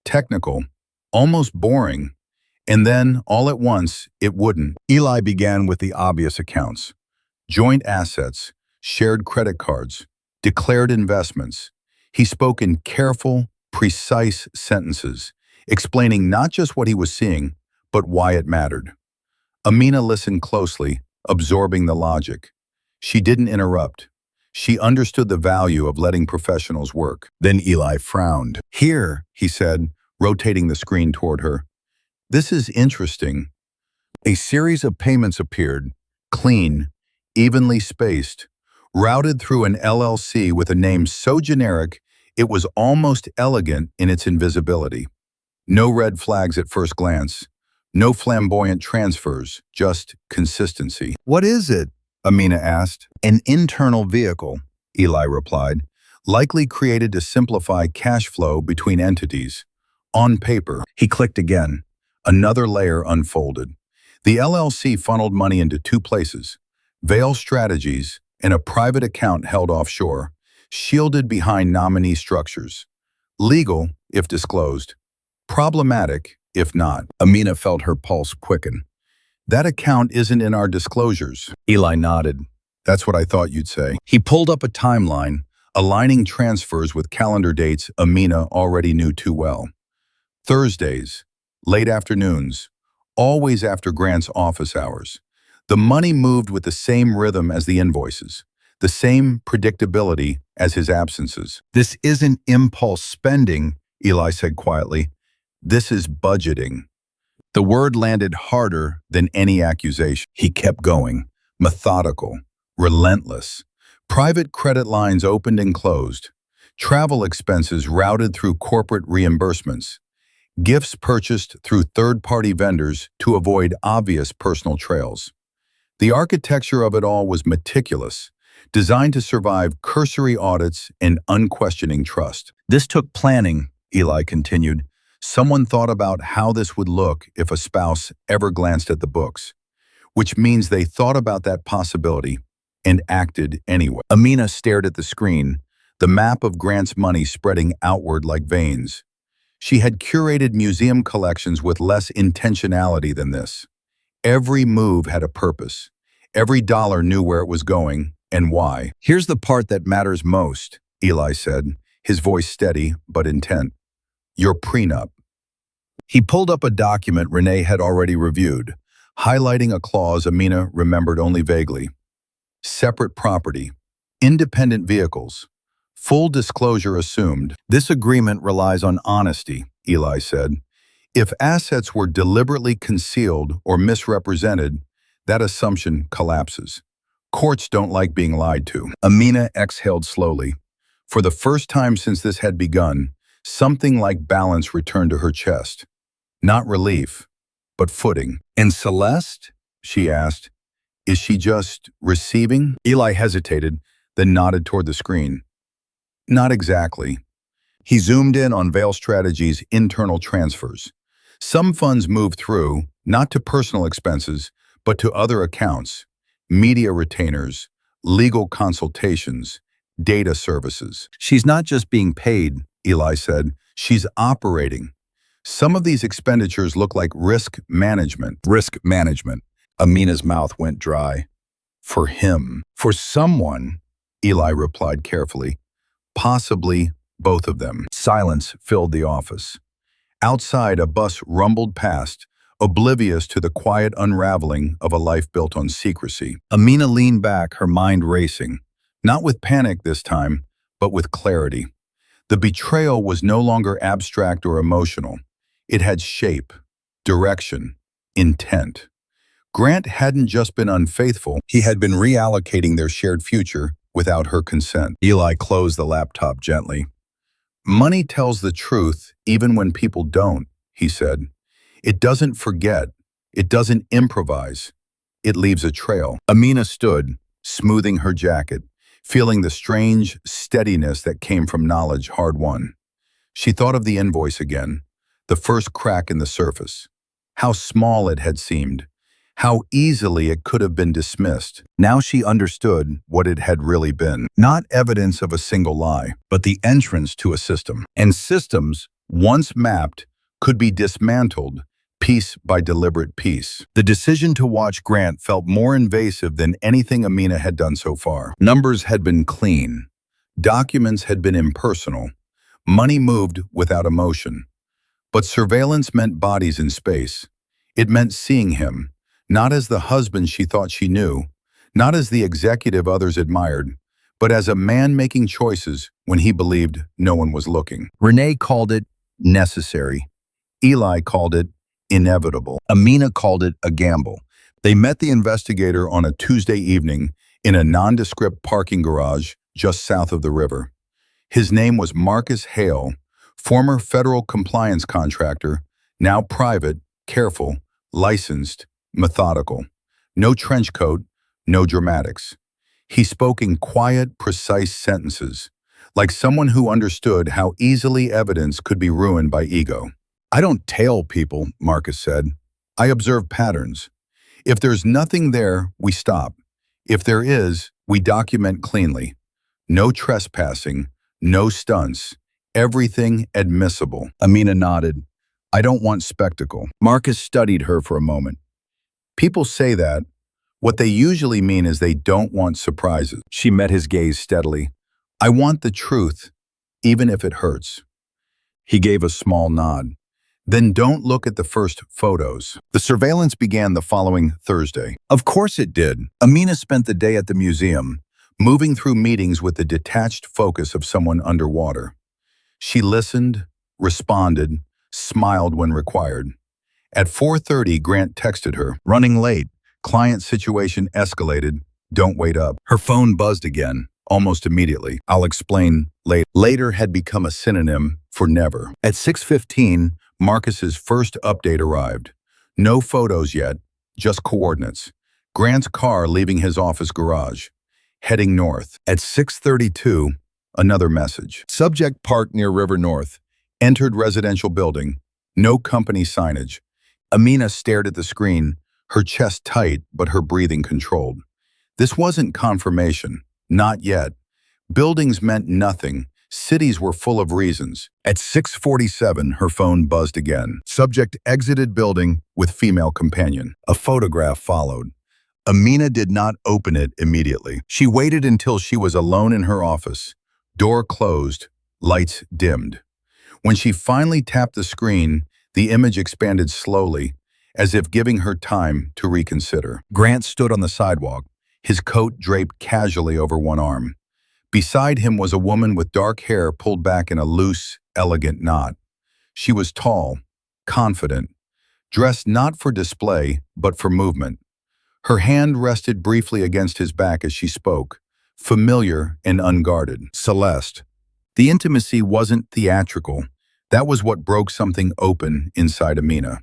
technical, almost boring, and then, all at once, it wouldn't. Eli began with the obvious accounts. Joint assets, shared credit cards, declared investments. He spoke in careful, precise sentences, explaining not just what he was seeing, but why it mattered. Amina listened closely, absorbing the logic. She didn't interrupt. She understood the value of letting professionals work. Then Eli frowned. Here, he said, rotating the screen toward her. This is interesting. A series of payments appeared, clean, evenly spaced, routed through an LLC with a name so generic it was almost elegant in its invisibility. No red flags at first glance, no flamboyant transfers, just consistency. What is it? Amina asked. An internal vehicle, Eli replied, likely created to simplify cash flow between entities. On paper. He clicked again. Another layer unfolded. The LLC funneled money into two places, Veil Strategies and a private account held offshore, shielded behind nominee structures. Legal, if disclosed. Problematic, if not. Amina felt her pulse quicken. That account isn't in our disclosures. Eli nodded. That's what I thought you'd say. He pulled up a timeline, aligning transfers with calendar dates Amina already knew too well. Thursdays, late afternoons, always after Grant's office hours. The money moved with the same rhythm as the invoices, the same predictability as his absences. This isn't impulse spending, Eli said quietly. This is budgeting. The word landed harder than any accusation. He kept going, methodical, relentless. Private credit lines opened and closed. Travel expenses routed through corporate reimbursements. Gifts purchased through third-party vendors to avoid obvious personal trails. The architecture of it all was meticulous, designed to survive cursory audits and unquestioning trust. This took planning, Eli continued. Someone thought about how this would look if a spouse ever glanced at the books, which means they thought about that possibility and acted anyway. Amina stared at the screen, the map of Grant's money spreading outward like veins. She had curated museum collections with less intentionality than this. Every move had a purpose. Every dollar knew where it was going and why. "Here's the part that matters most," Eli said, his voice steady but intent. "Your prenup." He pulled up a document Renee had already reviewed, highlighting a clause Amina remembered only vaguely. Separate property, independent vehicles, full disclosure assumed. "This agreement relies on honesty," Eli said. "If assets were deliberately concealed or misrepresented, that assumption collapses. Courts don't like being lied to." Amina exhaled slowly. For the first time since this had begun, something like balance returned to her chest. Not relief, but footing. "And Celeste?" she asked. "Is she just receiving?" Eli hesitated, then nodded toward the screen. "Not exactly." He zoomed in on Veil Strategies' internal transfers. Some funds moved through, not to personal expenses, but to other accounts, media retainers, legal consultations, data services. "She's not just being paid," Eli said. "She's operating. Some of these expenditures look like risk management." Risk management. Amina's mouth went dry. "For him. For someone," Eli replied carefully. "Possibly both of them." Silence filled the office. Outside, a bus rumbled past, oblivious to the quiet unraveling of a life built on secrecy. Amina leaned back, her mind racing. Not with panic this time, but with clarity. The betrayal was no longer abstract or emotional. It had shape, direction, intent. Grant hadn't just been unfaithful, he had been reallocating their shared future without her consent. Eli closed the laptop gently. "Money tells the truth even when people don't," he said. "It doesn't forget. It doesn't improvise. It leaves a trail." Amina stood, smoothing her jacket, feeling the strange steadiness that came from knowledge hard-won. She thought of the invoice again, the first crack in the surface. How small it had seemed. How easily it could have been dismissed. Now she understood what it had really been. Not evidence of a single lie, but the entrance to a system. And systems, once mapped, could be dismantled, piece by deliberate piece. The decision to watch Grant felt more invasive than anything Amina had done so far. Numbers had been clean. Documents had been impersonal. Money moved without emotion. But surveillance meant bodies in space. It meant seeing him, not as the husband she thought she knew, not as the executive others admired, but as a man making choices when he believed no one was looking. Renee called it necessary. Eli called it inevitable. Amina called it a gamble. They met the investigator on a Tuesday evening in a nondescript parking garage just south of the river. His name was Marcus Hale, former federal compliance contractor, now private, careful, licensed, methodical. No trench coat, no dramatics. He spoke in quiet, precise sentences, like someone who understood how easily evidence could be ruined by ego. "I don't tail people," Marcus said. "I observe patterns. If there's nothing there, we stop. If there is, we document cleanly. No trespassing, no stunts, everything admissible." Amina nodded. "I don't want spectacle." Marcus studied her for a moment. "People say that. What they usually mean is they don't want surprises." She met his gaze steadily. "I want the truth, even if it hurts." He gave a small nod. "Then don't look at the first photos." The surveillance began the following Thursday. Of course it did. Amina spent the day at the museum, moving through meetings with the detached focus of someone underwater. She listened, responded, smiled when required. At 4:30, Grant texted her, "Running late. Client situation escalated. Don't wait up." Her phone buzzed again, almost immediately. "I'll explain later." Later had become a synonym for never. At 6:15, Marcus's first update arrived. No photos yet, just coordinates. Grant's car leaving his office garage, heading north. At 6:32, another message. Subject parked near River North. Entered residential building. No company signage. Amina stared at the screen, her chest tight but her breathing controlled. This wasn't confirmation. Not yet. Buildings meant nothing. Cities were full of reasons. At 6:47, her phone buzzed again. Subject exited building with female companion. A photograph followed. Amina did not open it immediately. She waited until she was alone in her office. Door closed, lights dimmed. When she finally tapped the screen, the image expanded slowly, as if giving her time to reconsider. Grant stood on the sidewalk, his coat draped casually over one arm. Beside him was a woman with dark hair pulled back in a loose, elegant knot. She was tall, confident, dressed not for display, but for movement. Her hand rested briefly against his back as she spoke, familiar and unguarded. Celeste. The intimacy wasn't theatrical. That was what broke something open inside Amina.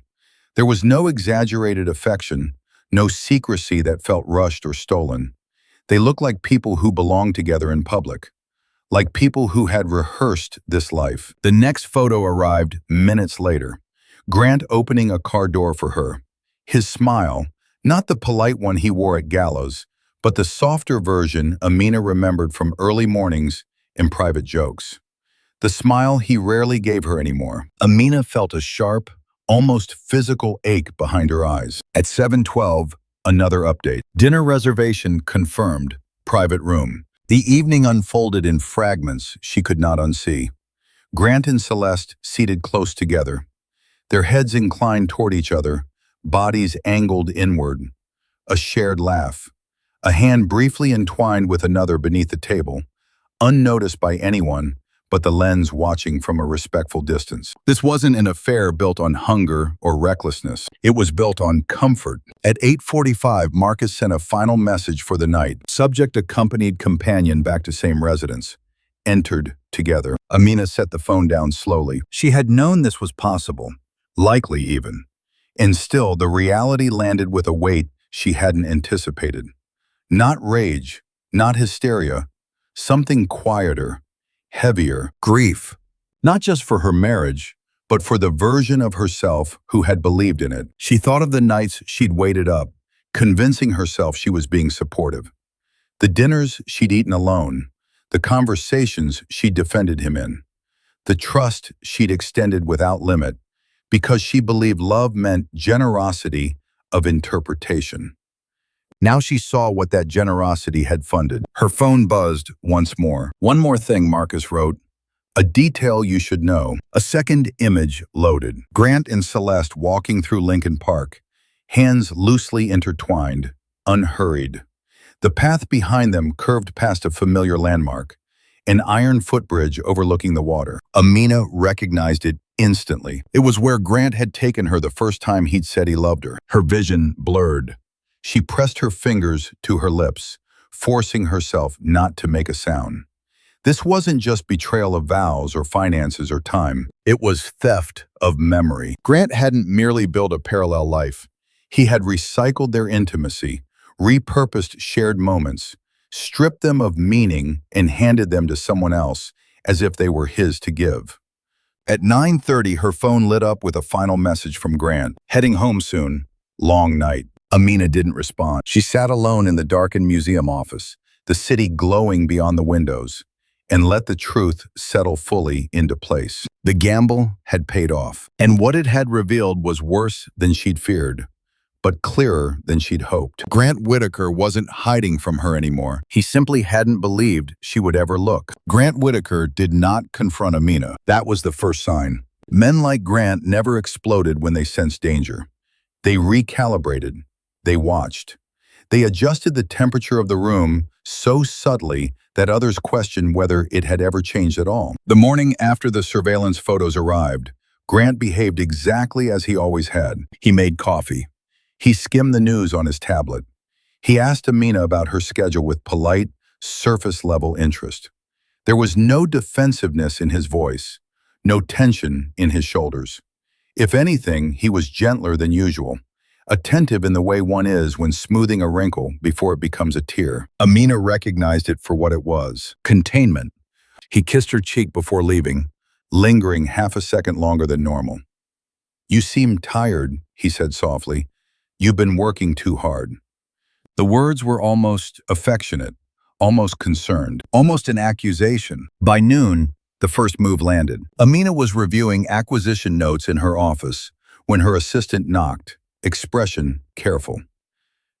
There was no exaggerated affection, no secrecy that felt rushed or stolen. They looked like people who belonged together in public, like people who had rehearsed this life. The next photo arrived minutes later, Grant opening a car door for her. His smile, not the polite one he wore at gallows, but the softer version Amina remembered from early mornings and private jokes. The smile he rarely gave her anymore. Amina felt a sharp, almost physical ache behind her eyes. At 7:12, another update. Dinner reservation confirmed. Private room. The evening unfolded in fragments she could not unsee. Grant and Celeste seated close together, their heads inclined toward each other, bodies angled inward. A shared laugh. A hand briefly entwined with another beneath the table, unnoticed by anyone, but the lens watching from a respectful distance. This wasn't an affair built on hunger or recklessness. It was built on comfort. At 8:45, Marcus sent a final message for the night. Subject accompanied companion back to same residence. Entered together. Amina set the phone down slowly. She had known this was possible, likely even. And still, the reality landed with a weight she hadn't anticipated. Not rage, not hysteria, something quieter, heavier, grief, not just for her marriage, but for the version of herself who had believed in it. She thought of the nights she'd waited up, convincing herself she was being supportive. The dinners she'd eaten alone, the conversations she'd defended him in, the trust she'd extended without limit, because she believed love meant generosity of interpretation. Now she saw what that generosity had funded. Her phone buzzed once more. One more thing, Marcus wrote. A detail you should know. A second image loaded. Grant and Celeste walking through Lincoln Park, hands loosely intertwined, unhurried. The path behind them curved past a familiar landmark, an iron footbridge overlooking the water. Amina recognized it instantly. It was where Grant had taken her the first time he'd said he loved her. Her vision blurred. She pressed her fingers to her lips, forcing herself not to make a sound. This wasn't just betrayal of vows or finances or time. It was theft of memory. Grant hadn't merely built a parallel life. He had recycled their intimacy, repurposed shared moments, stripped them of meaning, and handed them to someone else as if they were his to give. At 9:30, her phone lit up with a final message from Grant. Heading home soon. Long night. Amina didn't respond. She sat alone in the darkened museum office, the city glowing beyond the windows, and let the truth settle fully into place. The gamble had paid off, and what it had revealed was worse than she'd feared, but clearer than she'd hoped. Grant Whitaker wasn't hiding from her anymore. He simply hadn't believed she would ever look. Grant Whitaker did not confront Amina. That was the first sign. Men like Grant never exploded when they sensed danger. They recalibrated. They watched. They adjusted the temperature of the room so subtly that others questioned whether it had ever changed at all. The morning after the surveillance photos arrived, Grant behaved exactly as he always had. He made coffee. He skimmed the news on his tablet. He asked Amina about her schedule with polite, surface-level interest. There was no defensiveness in his voice, no tension in his shoulders. If anything, he was gentler than usual, attentive in the way one is when smoothing a wrinkle before it becomes a tear. Amina recognized it for what it was, containment. He kissed her cheek before leaving, lingering half a second longer than normal. "You seem tired," he said softly. "You've been working too hard." The words were almost affectionate, almost concerned, almost an accusation. By noon, The first move landed. Amina was reviewing acquisition notes in her office when her assistant knocked, expression careful.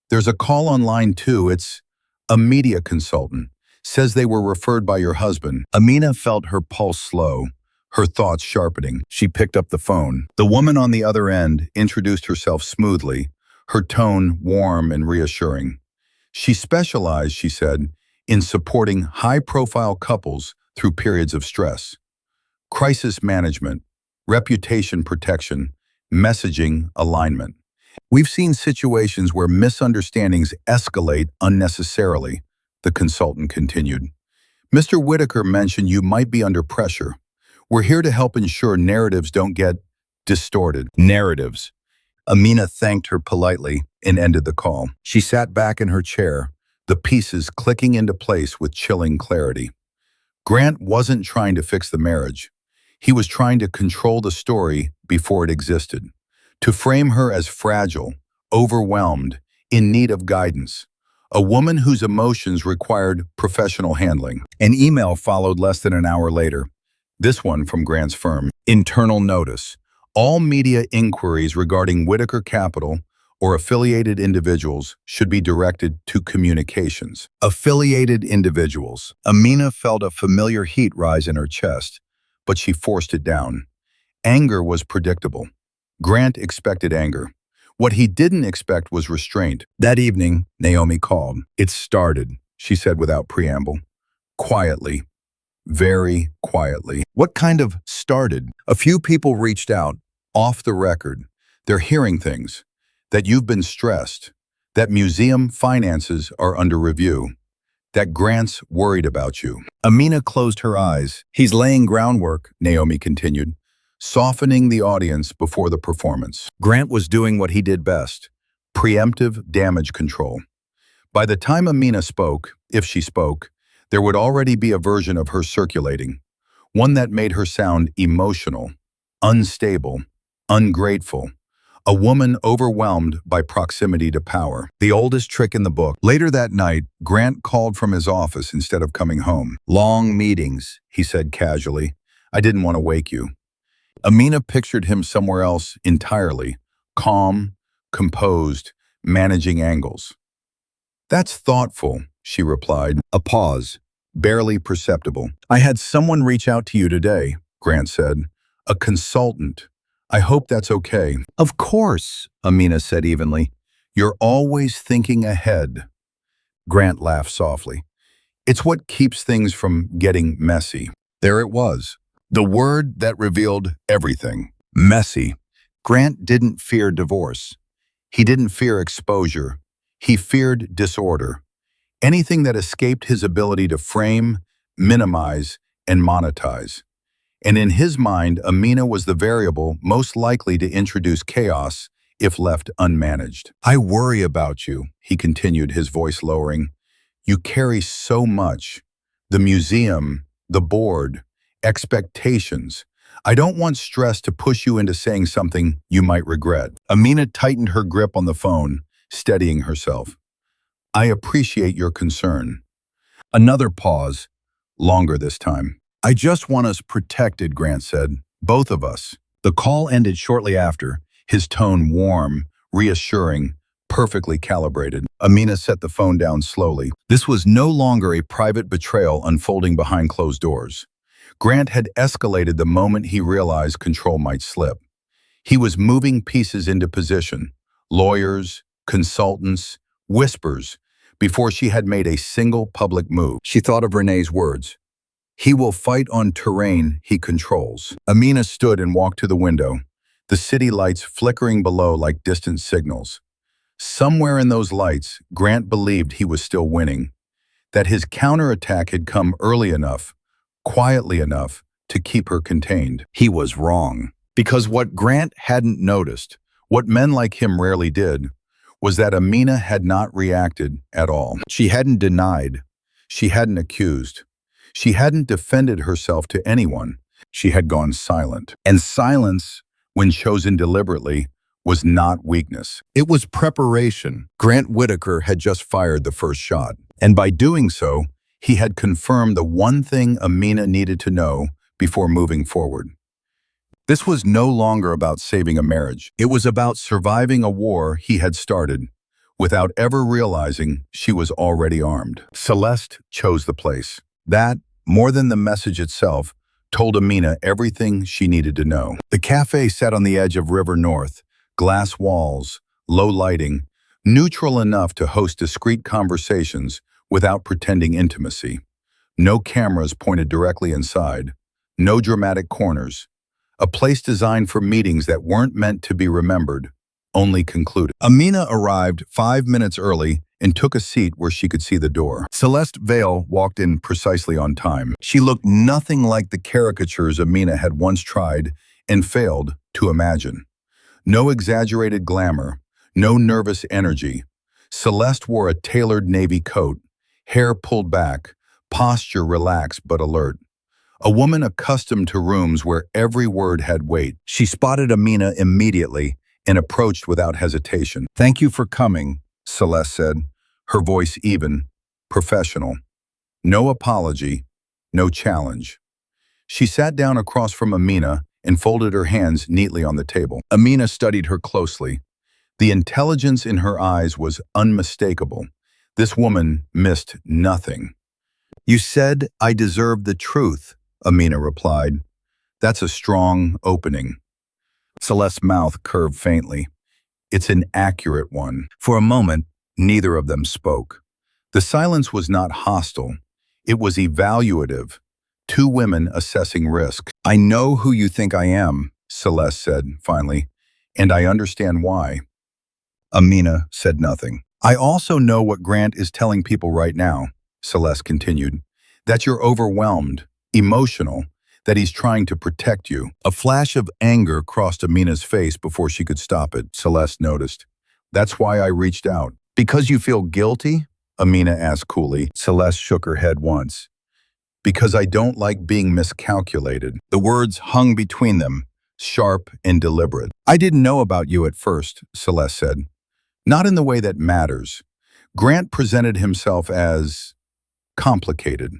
"There's a call online too. It's a media consultant. Says they were referred by your husband." Amina felt her pulse slow, her thoughts sharpening. She picked up the phone. The woman on the other end introduced herself smoothly, her tone warm and reassuring. She specialized, she said, in supporting high-profile couples through periods of stress. Crisis management, reputation protection, messaging alignment. "We've seen situations where misunderstandings escalate unnecessarily," the consultant continued. "Mr. Whitaker mentioned you might be under pressure. We're here to help ensure narratives don't get distorted." Narratives. Amina thanked her politely and ended the call. She sat back in her chair, the pieces clicking into place with chilling clarity. Grant wasn't trying to fix the marriage. He was trying to control the story before it existed, to frame her as fragile, overwhelmed, in need of guidance, a woman whose emotions required professional handling. An email followed less than an hour later, this one from Grant's firm. Internal notice. All media inquiries regarding Whitaker Capital or affiliated individuals should be directed to communications. Affiliated individuals. Amina felt a familiar heat rise in her chest, but she forced it down. Anger was predictable. Grant expected anger. What he didn't expect was restraint. That evening, Naomi called. "It started," she said without preamble. Quietly. Very quietly. What kind of started? "A few people reached out, off the record. They're hearing things. That you've been stressed. That museum finances are under review. That Grant's worried about you." Amina closed her eyes. "He's laying groundwork," Naomi continued, softening the audience before the performance. Grant was doing what he did best, preemptive damage control. By the time Amina spoke, if she spoke, there would already be a version of her circulating, one that made her sound emotional, unstable, ungrateful, a woman overwhelmed by proximity to power. The oldest trick in the book. Later that night, Grant called from his office instead of coming home. "Long meetings," he said casually. "I didn't want to wake you." Amina pictured him somewhere else entirely, calm, composed, managing angles. "That's thoughtful," she replied. A pause, barely perceptible. "I had someone reach out to you today," Grant said. "A consultant. I hope that's okay." "Of course," Amina said evenly. "You're always thinking ahead." Grant laughed softly. "It's what keeps things from getting messy." There it was. The word that revealed everything. Messy. Grant didn't fear divorce. He didn't fear exposure. He feared disorder. Anything that escaped his ability to frame, minimize, and monetize. And in his mind, Amina was the variable most likely to introduce chaos if left unmanaged. "I worry about you," he continued, his voice lowering. "You carry so much. The museum, the board, expectations. I don't want stress to push you into saying something you might regret." Amina tightened her grip on the phone, steadying herself. "I appreciate your concern." Another pause, longer this time. "I just want us protected," Grant said. "Both of us." The call ended shortly after, his tone warm, reassuring, perfectly calibrated. Amina set the phone down slowly. This was no longer a private betrayal unfolding behind closed doors. Grant had escalated the moment he realized control might slip. He was moving pieces into position, lawyers, consultants, whispers, before she had made a single public move. She thought of Renee's words. "He will fight on terrain he controls." Amina stood and walked to the window, the city lights flickering below like distant signals. Somewhere in those lights, Grant believed he was still winning, that his counterattack had come early enough, quietly enough, to keep her contained. He was wrong. Because what Grant hadn't noticed, what men like him rarely did, was that Amina had not reacted at all. She hadn't denied. She hadn't accused. She hadn't defended herself to anyone. She had gone silent. And silence, when chosen deliberately, was not weakness. It was preparation. Grant Whitaker had just fired the first shot. And by doing so, he had confirmed the one thing Amina needed to know before moving forward. This was no longer about saving a marriage. It was about surviving a war he had started, without ever realizing she was already armed. Celeste chose the place. That, more than the message itself, told Amina everything she needed to know. The cafe sat on the edge of River North, glass walls, low lighting, neutral enough to host discreet conversations without pretending intimacy. No cameras pointed directly inside, no dramatic corners. A place designed for meetings that weren't meant to be remembered, only concluded. Amina arrived 5 minutes early and took a seat where she could see the door. Celeste Vale walked in precisely on time. She looked nothing like the caricatures Amina had once tried and failed to imagine. No exaggerated glamour, no nervous energy. Celeste wore a tailored navy coat, hair pulled back, posture relaxed but alert. A woman accustomed to rooms where every word had weight. She spotted Amina immediately and approached without hesitation. "Thank you for coming," Celeste said, her voice even, professional. No apology, no challenge. She sat down across from Amina and folded her hands neatly on the table. Amina studied her closely. The intelligence in her eyes was unmistakable. This woman missed nothing. "You said I deserved the truth," Amina replied. "That's a strong opening." Celeste's mouth curved faintly. "It's an accurate one." For a moment, neither of them spoke. The silence was not hostile. It was evaluative. Two women assessing risk. "I know who you think I am," Celeste said, finally, "and I understand why." Amina said nothing. "I also know what Grant is telling people right now," Celeste continued, "that you're overwhelmed, emotional, that he's trying to protect you." A flash of anger crossed Amina's face before she could stop it, Celeste noticed. "That's why I reached out." "Because you feel guilty?" Amina asked coolly. Celeste shook her head once. "Because I don't like being miscalculated." The words hung between them, sharp and deliberate. "I didn't know about you at first," Celeste said. "Not in the way that matters. Grant presented himself as complicated,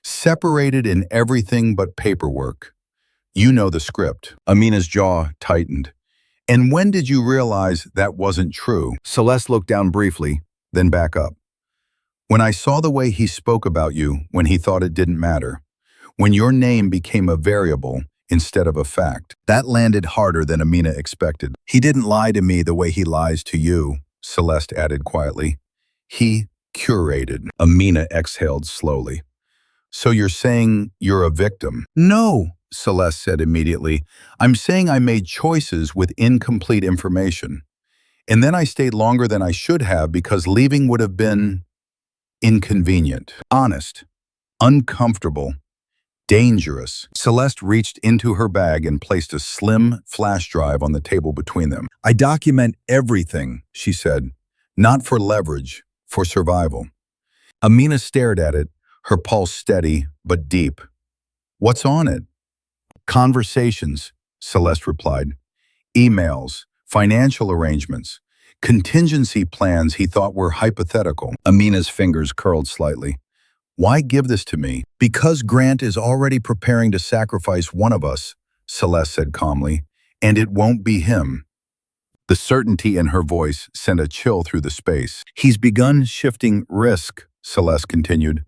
separated in everything but paperwork. You know the script." Amina's jaw tightened. "And when did you realize that wasn't true?" Celeste looked down briefly, then back up. "When I saw the way he spoke about you when he thought it didn't matter. When your name became a variable instead of a fact." That landed harder than Amina expected. "He didn't lie to me the way he lies to you," Celeste added quietly. "He curated." Amina exhaled slowly. "So you're saying you're a victim?" "No," Celeste said immediately. "I'm saying I made choices with incomplete information. And then I stayed longer than I should have because leaving would have been inconvenient, honest, uncomfortable, dangerous." Celeste reached into her bag and placed a slim flash drive on the table between them. "I document everything," she said. "Not for leverage, for survival." Amina stared at it, her pulse steady but deep. "What's on it?" "Conversations," Celeste replied. "Emails, financial arrangements, contingency plans he thought were hypothetical." Amina's fingers curled slightly. "Why give this to me?" "Because Grant is already preparing to sacrifice one of us," Celeste said calmly, "and it won't be him." The certainty in her voice sent a chill through the space. "He's begun shifting risk," Celeste continued.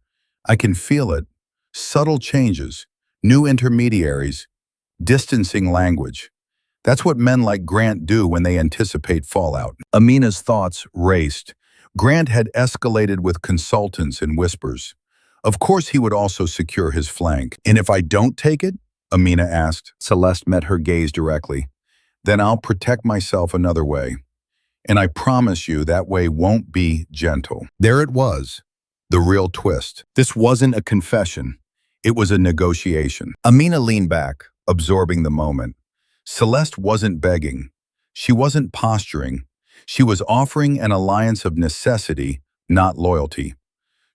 "I can feel it. Subtle changes, new intermediaries, distancing language. That's what men like Grant do when they anticipate fallout." Amina's thoughts raced. Grant had escalated with consultants and whispers. Of course he would also secure his flank. "And if I don't take it?" Amina asked. Celeste met her gaze directly. "Then I'll protect myself another way. And I promise you that way won't be gentle." There it was, the real twist. This wasn't a confession. It was a negotiation. Amina leaned back, absorbing the moment. Celeste wasn't begging. She wasn't posturing. She was offering an alliance of necessity, not loyalty.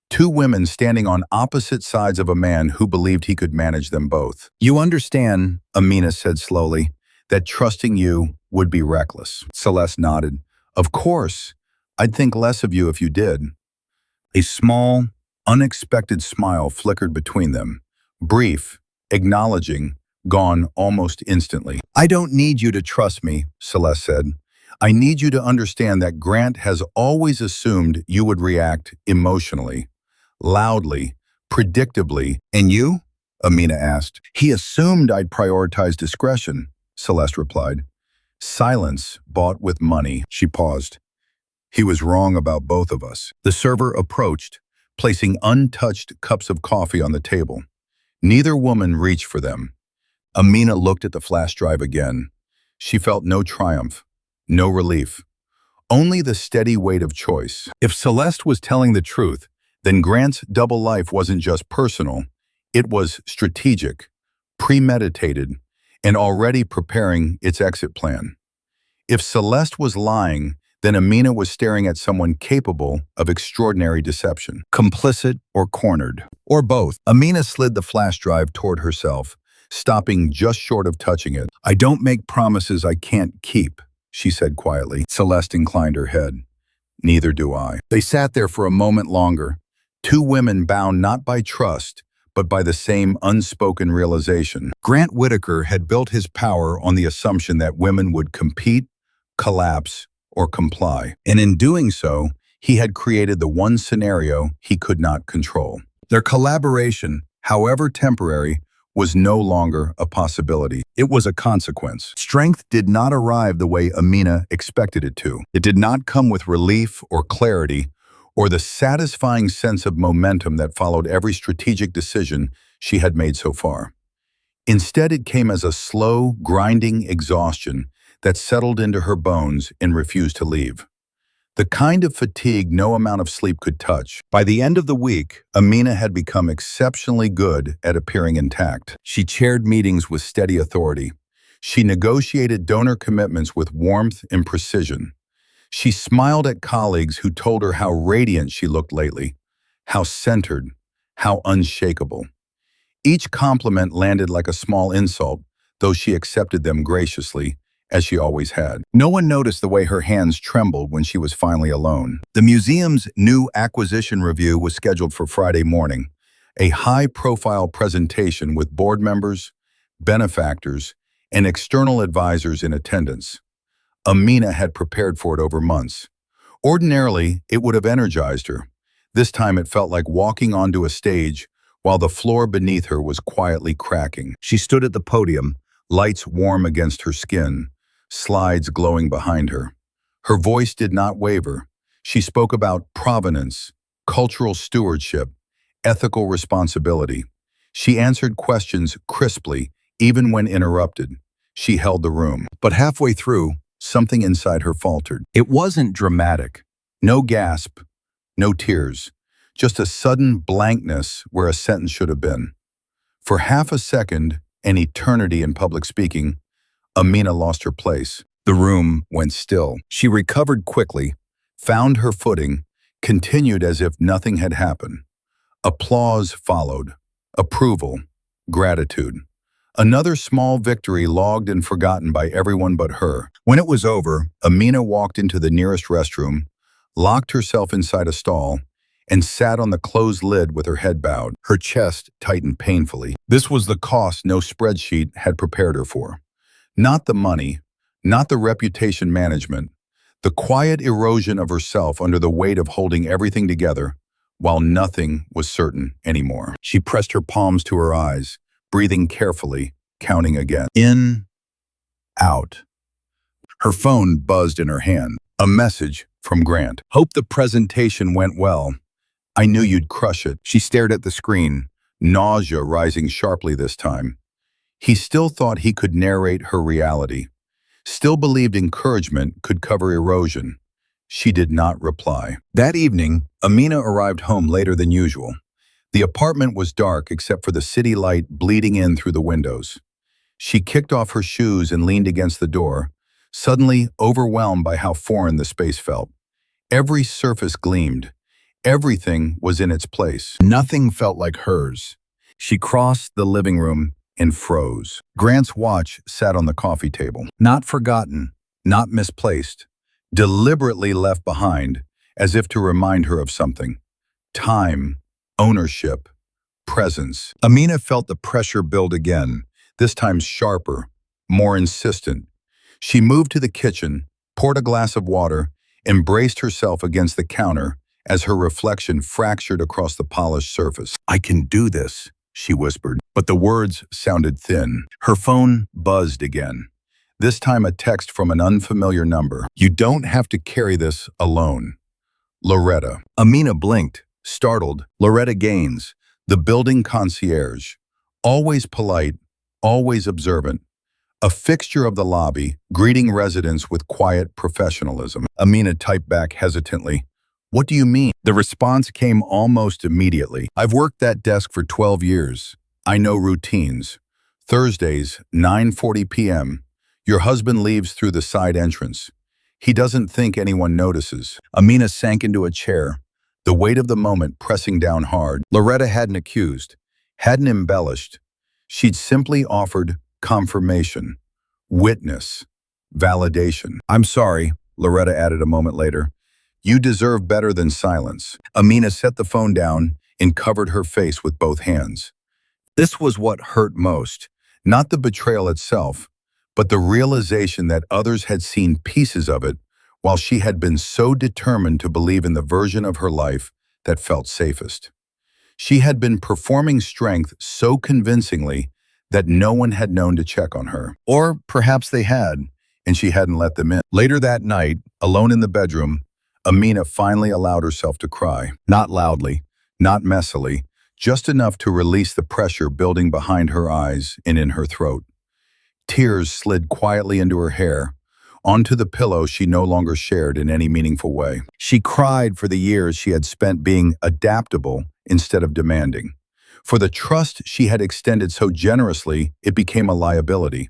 Two women standing on opposite sides of a man who believed he could manage them both. "You understand," Amina said slowly, "that trusting you would be reckless." Celeste nodded. "Of course. I'd think less of you if you did." A small, unexpected smile flickered between them, brief acknowledging, gone almost instantly. "I don't need you to trust me," Celeste said. "I need you to understand that Grant has always assumed you would react emotionally, loudly, predictably." "And you?" Amina asked. "He assumed I'd prioritize discretion," Celeste replied. "Silence bought with money." She paused. "He was wrong about both of us." The server approached, placing untouched cups of coffee on the table. Neither woman reached for them. Amina looked at the flash drive again. She felt no triumph, no relief, only the steady weight of choice. If Celeste was telling the truth, then Grant's double life wasn't just personal, it was strategic, premeditated, and already preparing its exit plan. If Celeste was lying, then Amina was staring at someone capable of extraordinary deception. Complicit or cornered. Or both. Amina slid the flash drive toward herself, stopping just short of touching it. "I don't make promises I can't keep," she said quietly. Celeste inclined her head. "Neither do I." They sat there for a moment longer, two women bound not by trust, but by the same unspoken realization. Grant Whitaker had built his power on the assumption that women would compete, collapse, or comply. And in doing so, he had created the one scenario he could not control. Their collaboration, however temporary, was no longer a possibility. It was a consequence. Strength did not arrive the way Amina expected it to. It did not come with relief or clarity, or the satisfying sense of momentum that followed every strategic decision she had made so far. Instead, it came as a slow, grinding exhaustion that settled into her bones and refused to leave. The kind of fatigue no amount of sleep could touch. By the end of the week, Amina had become exceptionally good at appearing intact. She chaired meetings with steady authority. She negotiated donor commitments with warmth and precision. She smiled at colleagues who told her how radiant she looked lately, how centered, how unshakable. Each compliment landed like a small insult, though she accepted them graciously, as she always had. No one noticed the way her hands trembled when she was finally alone. The museum's new acquisition review was scheduled for Friday morning, a high-profile presentation with board members, benefactors, and external advisors in attendance. Amina had prepared for it over months. Ordinarily, it would have energized her. This time it felt like walking onto a stage while the floor beneath her was quietly cracking. She stood at the podium, lights warm against her skin, slides glowing behind her. Her voice did not waver. She spoke about provenance, cultural stewardship, ethical responsibility. She answered questions crisply, even when interrupted. She held the room. But halfway through, something inside her faltered. It wasn't dramatic. No gasp, no tears, just a sudden blankness where a sentence should have been. For half a second, an eternity in public speaking, Amina lost her place. The room went still. She recovered quickly, found her footing, continued as if nothing had happened. Applause followed. Approval. Gratitude. Another small victory logged and forgotten by everyone but her. When it was over, Amina walked into the nearest restroom, locked herself inside a stall, and sat on the closed lid with her head bowed. Her chest tightened painfully. This was the cost no spreadsheet had prepared her for. Not the money, not the reputation management, the quiet erosion of herself under the weight of holding everything together while nothing was certain anymore. She pressed her palms to her eyes, breathing carefully, counting again. In, out. Her phone buzzed in her hand. A message from Grant. "Hope the presentation went well. I knew you'd crush it." She stared at the screen, nausea rising sharply this time. He still thought he could narrate her reality, still believed encouragement could cover erosion. She did not reply. That evening, Amina arrived home later than usual. The apartment was dark except for the city light bleeding in through the windows. She kicked off her shoes and leaned against the door, suddenly overwhelmed by how foreign the space felt. Every surface gleamed. Everything was in its place. Nothing felt like hers. She crossed the living room and froze. Grant's watch sat on the coffee table. Not forgotten, not misplaced, deliberately left behind, as if to remind her of something. Time, ownership, presence. Amina felt the pressure build again, this time sharper, more insistent. She moved to the kitchen, poured a glass of water, and braced herself against the counter as her reflection fractured across the polished surface. "I can do this," she whispered, but the words sounded thin. Her phone buzzed again, this time a text from an unfamiliar number. "You don't have to carry this alone. Loretta." Amina blinked, startled. Loretta Gaines, the building concierge. Always polite, always observant. A fixture of the lobby, greeting residents with quiet professionalism. Amina typed back hesitantly, "What do you mean?" The response came almost immediately. "I've worked that desk for 12 years. I know routines. Thursdays, 9:40 p.m. Your husband leaves through the side entrance. He doesn't think anyone notices." Amina sank into a chair, the weight of the moment pressing down hard. Loretta hadn't accused, hadn't embellished. She'd simply offered confirmation, witness, validation. "I'm sorry," Loretta added a moment later. "You deserve better than silence." Amina set the phone down and covered her face with both hands. This was what hurt most, not the betrayal itself, but the realization that others had seen pieces of it while she had been so determined to believe in the version of her life that felt safest. She had been performing strength so convincingly that no one had known to check on her. Or perhaps they had, and she hadn't let them in. Later that night, alone in the bedroom, Amina finally allowed herself to cry. Not loudly, not messily, just enough to release the pressure building behind her eyes and in her throat. Tears slid quietly into her hair, onto the pillow she no longer shared in any meaningful way. She cried for the years she had spent being adaptable instead of demanding. For the trust she had extended so generously, it became a liability.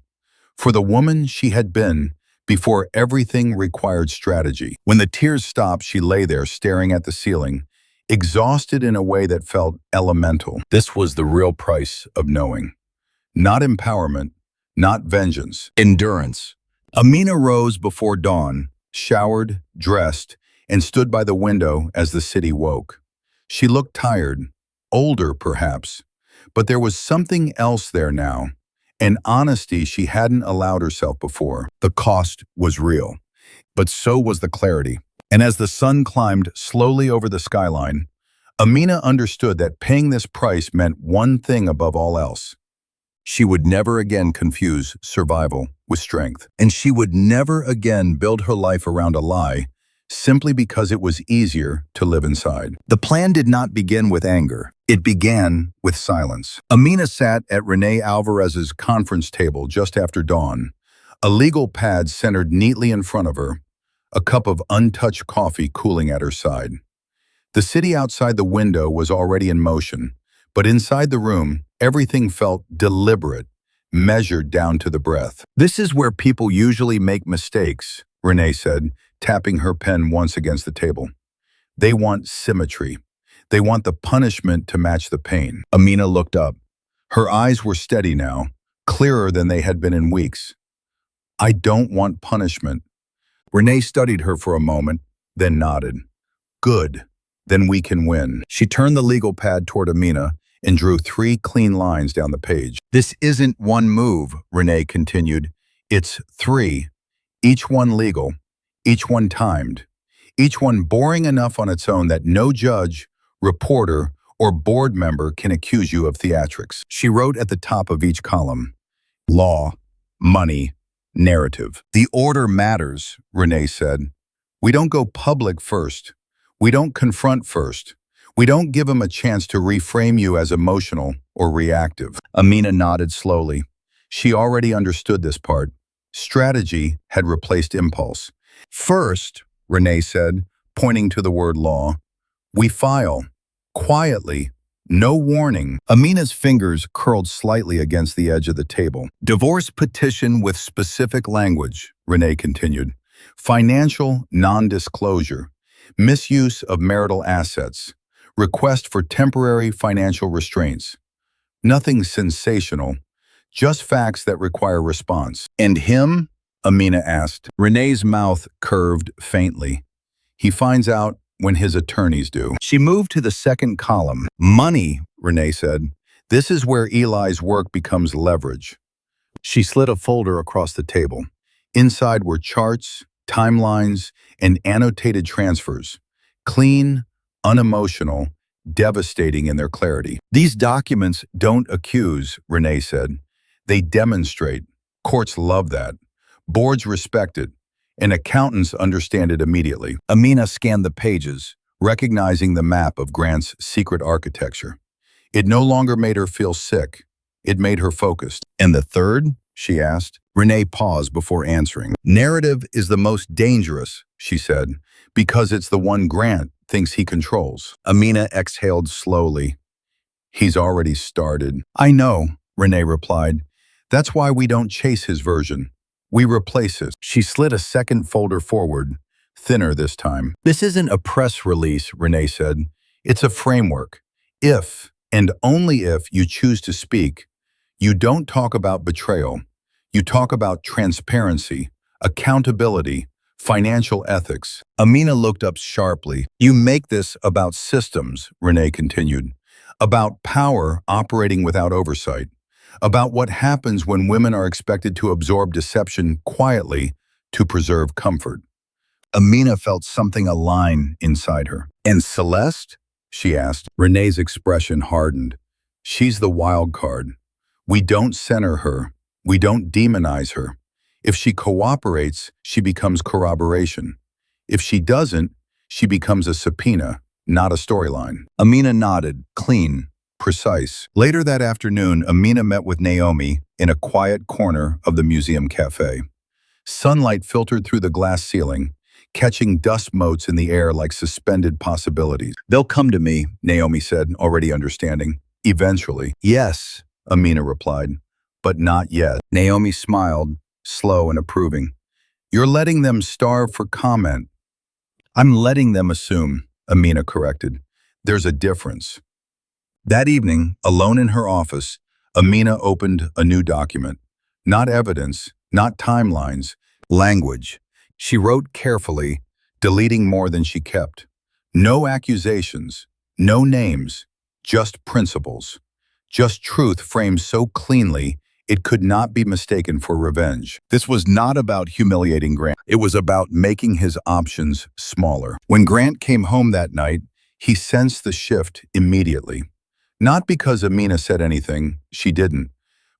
For the woman she had been before everything required strategy. When the tears stopped, she lay there staring at the ceiling, exhausted in a way that felt elemental. This was the real price of knowing. Not empowerment, not vengeance, endurance. Amina rose before dawn, showered, dressed, and stood by the window as the city woke. She looked tired, older perhaps, but there was something else there now, an honesty she hadn't allowed herself before. The cost was real, but so was the clarity. And as the sun climbed slowly over the skyline, Amina understood that paying this price meant one thing above all else. She would never again confuse survival with strength, and she would never again build her life around a lie simply because it was easier to live inside. The plan did not begin with anger. It began with silence. Amina sat at Renee Alvarez's conference table just after dawn, a legal pad centered neatly in front of her, a cup of untouched coffee cooling at her side. The city outside the window was already in motion, but inside the room, everything felt deliberate, measured down to the breath. "This is where people usually make mistakes," Renee said, tapping her pen once against the table. "They want symmetry. They want the punishment to match the pain." Amina looked up. Her eyes were steady now, clearer than they had been in weeks. "I don't want punishment." Renee studied her for a moment, then nodded. "Good. Then we can win." She turned the legal pad toward Amina and drew 3 clean lines down the page. "This isn't one move," Renee continued. "It's 3, each one legal, each one timed, each one boring enough on its own that no judge, reporter, or board member can accuse you of theatrics." She wrote at the top of each column, "Law, money, narrative." "The order matters," Renee said. "We don't go public first. We don't confront first. We don't give them a chance to reframe you as emotional or reactive." Amina nodded slowly. She already understood this part. Strategy had replaced impulse. "First," Renee said, pointing to the word law, "we file. Quietly. No warning." Amina's fingers curled slightly against the edge of the table. "Divorce petition with specific language," Renee continued. "Financial non-disclosure. Misuse of marital assets. Request for temporary financial restraints. Nothing sensational, just facts that require response." "And him?" Amina asked. Renee's mouth curved faintly. "He finds out when his attorneys do." She moved to the second column. "Money," Renee said. This is where Eli's work becomes leverage. She slid a folder across the table. Inside were charts, timelines, and annotated transfers. Clean, unemotional, devastating in their clarity. These documents don't accuse, Renee said. They demonstrate. Courts love that. Boards respect it. And accountants understand it immediately. Amina scanned the pages, recognizing the map of Grant's secret architecture. It no longer made her feel sick. It made her focused. And the third? She asked. Renee paused before answering. Narrative is the most dangerous, she said, because it's the one Grant thinks he controls. Amina exhaled slowly. He's already started. I know, Renee replied. That's why we don't chase his version. We replace it. She slid a second folder forward, thinner this time. This isn't a press release, Renee said. It's a framework. If, and only if, you choose to speak, you don't talk about betrayal. You talk about transparency, accountability, financial ethics. Amina looked up sharply. You make this about systems, Renee continued. About power operating without oversight. About what happens when women are expected to absorb deception quietly to preserve comfort. Amina felt something align inside her. And Celeste? She asked. Renee's expression hardened. She's the wild card. We don't center her. We don't demonize her. If she cooperates, she becomes corroboration. If she doesn't, she becomes a subpoena, not a storyline. Amina nodded, clean, precise. Later that afternoon, Amina met with Naomi in a quiet corner of the museum cafe. Sunlight filtered through the glass ceiling, catching dust motes in the air like suspended possibilities. They'll come to me, Naomi said, already understanding. Eventually. Yes, Amina replied, but not yet. Naomi smiled, slow and approving. You're letting them starve for comment. I'm letting them assume, Amina corrected. There's a difference. That evening, alone in her office, Amina opened a new document. Not evidence, not timelines, language. She wrote carefully, deleting more than she kept. No accusations, no names, just principles. Just truth framed so cleanly it could not be mistaken for revenge. This was not about humiliating Grant. It was about making his options smaller. When Grant came home that night, he sensed the shift immediately. Not because Amina said anything, she didn't,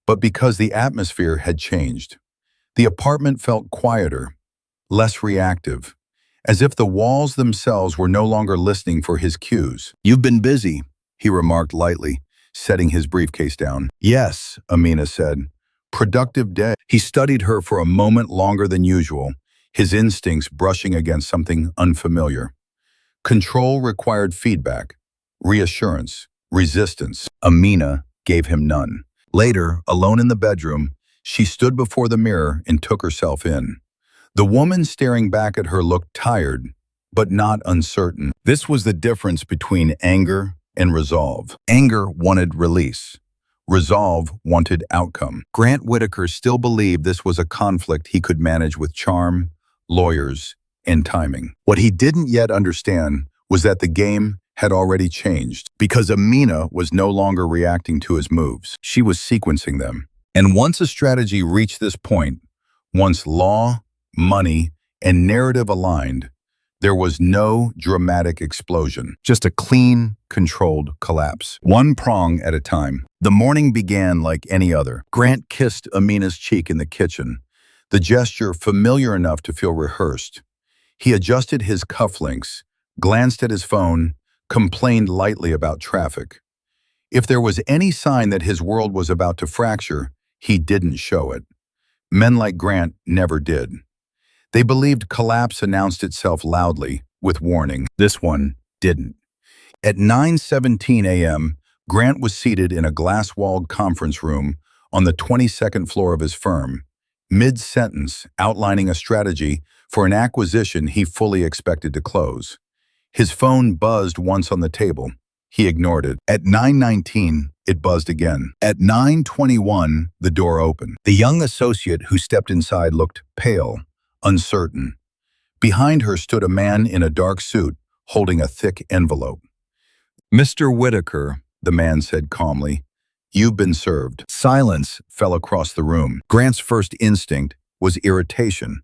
but because the atmosphere had changed. The apartment felt quieter, less reactive, as if the walls themselves were no longer listening for his cues. You've been busy, he remarked lightly, setting his briefcase down. Yes, Amina said. Productive day. He studied her for a moment longer than usual, his instincts brushing against something unfamiliar. Control required feedback, reassurance, resistance. Amina gave him none. Later, alone in the bedroom, she stood before the mirror and took herself in. The woman staring back at her looked tired, but not uncertain. This was the difference between anger and resolve. Anger wanted release. Resolve wanted outcome. Grant Whitaker still believed this was a conflict he could manage with charm, lawyers, and timing. What he didn't yet understand was that the game had already changed, because Amina was no longer reacting to his moves. She was sequencing them. And once a strategy reached this point, once law, money, and narrative aligned, there was no dramatic explosion, just a clean, controlled collapse, one prong at a time. The morning began like any other. Grant kissed Amina's cheek in the kitchen, the gesture familiar enough to feel rehearsed. He adjusted his cufflinks, glanced at his phone, complained lightly about traffic. If there was any sign that his world was about to fracture, he didn't show it. Men like Grant never did. They believed collapse announced itself loudly, with warning. This one didn't. At 9:17 a.m., Grant was seated in a glass-walled conference room on the 22nd floor of his firm, mid-sentence outlining a strategy for an acquisition he fully expected to close. His phone buzzed once on the table. He ignored it. At 9:19, it buzzed again. At 9:21, the door opened. The young associate who stepped inside looked pale, uncertain. Behind her stood a man in a dark suit, holding a thick envelope. Mr. Whitaker, the man said calmly. "You've been served." Silence fell across the room. Grant's first instinct was irritation.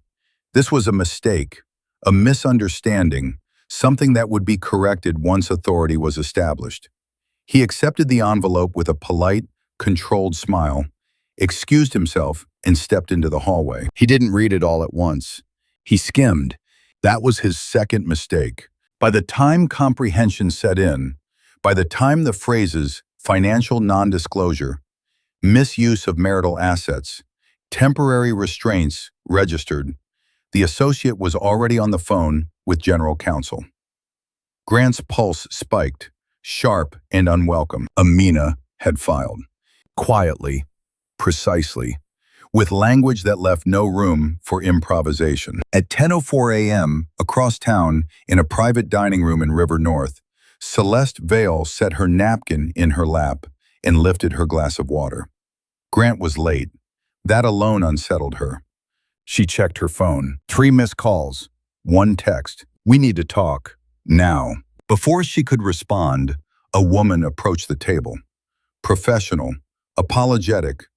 This was a mistake, a misunderstanding, something that would be corrected once authority was established. He accepted the envelope with a polite, controlled smile, excused himself, and stepped into the hallway. He didn't read it all at once. He skimmed. That was his second mistake. By the time comprehension set in, by the time the phrases financial non-disclosure, misuse of marital assets, temporary restraints registered, the associate was already on the phone with general counsel. Grant's pulse spiked, sharp and unwelcome. Amina had filed. Quietly, precisely, with language that left no room for improvisation. At 10:04 a.m., across town, in a private dining room in River North, Celeste Vale set her napkin in her lap and lifted her glass of water. Grant was late. That alone unsettled her. She checked her phone. 3 missed calls. 1 text. "We need to talk. Now." Before she could respond, a woman approached the table. Professional, apologetic,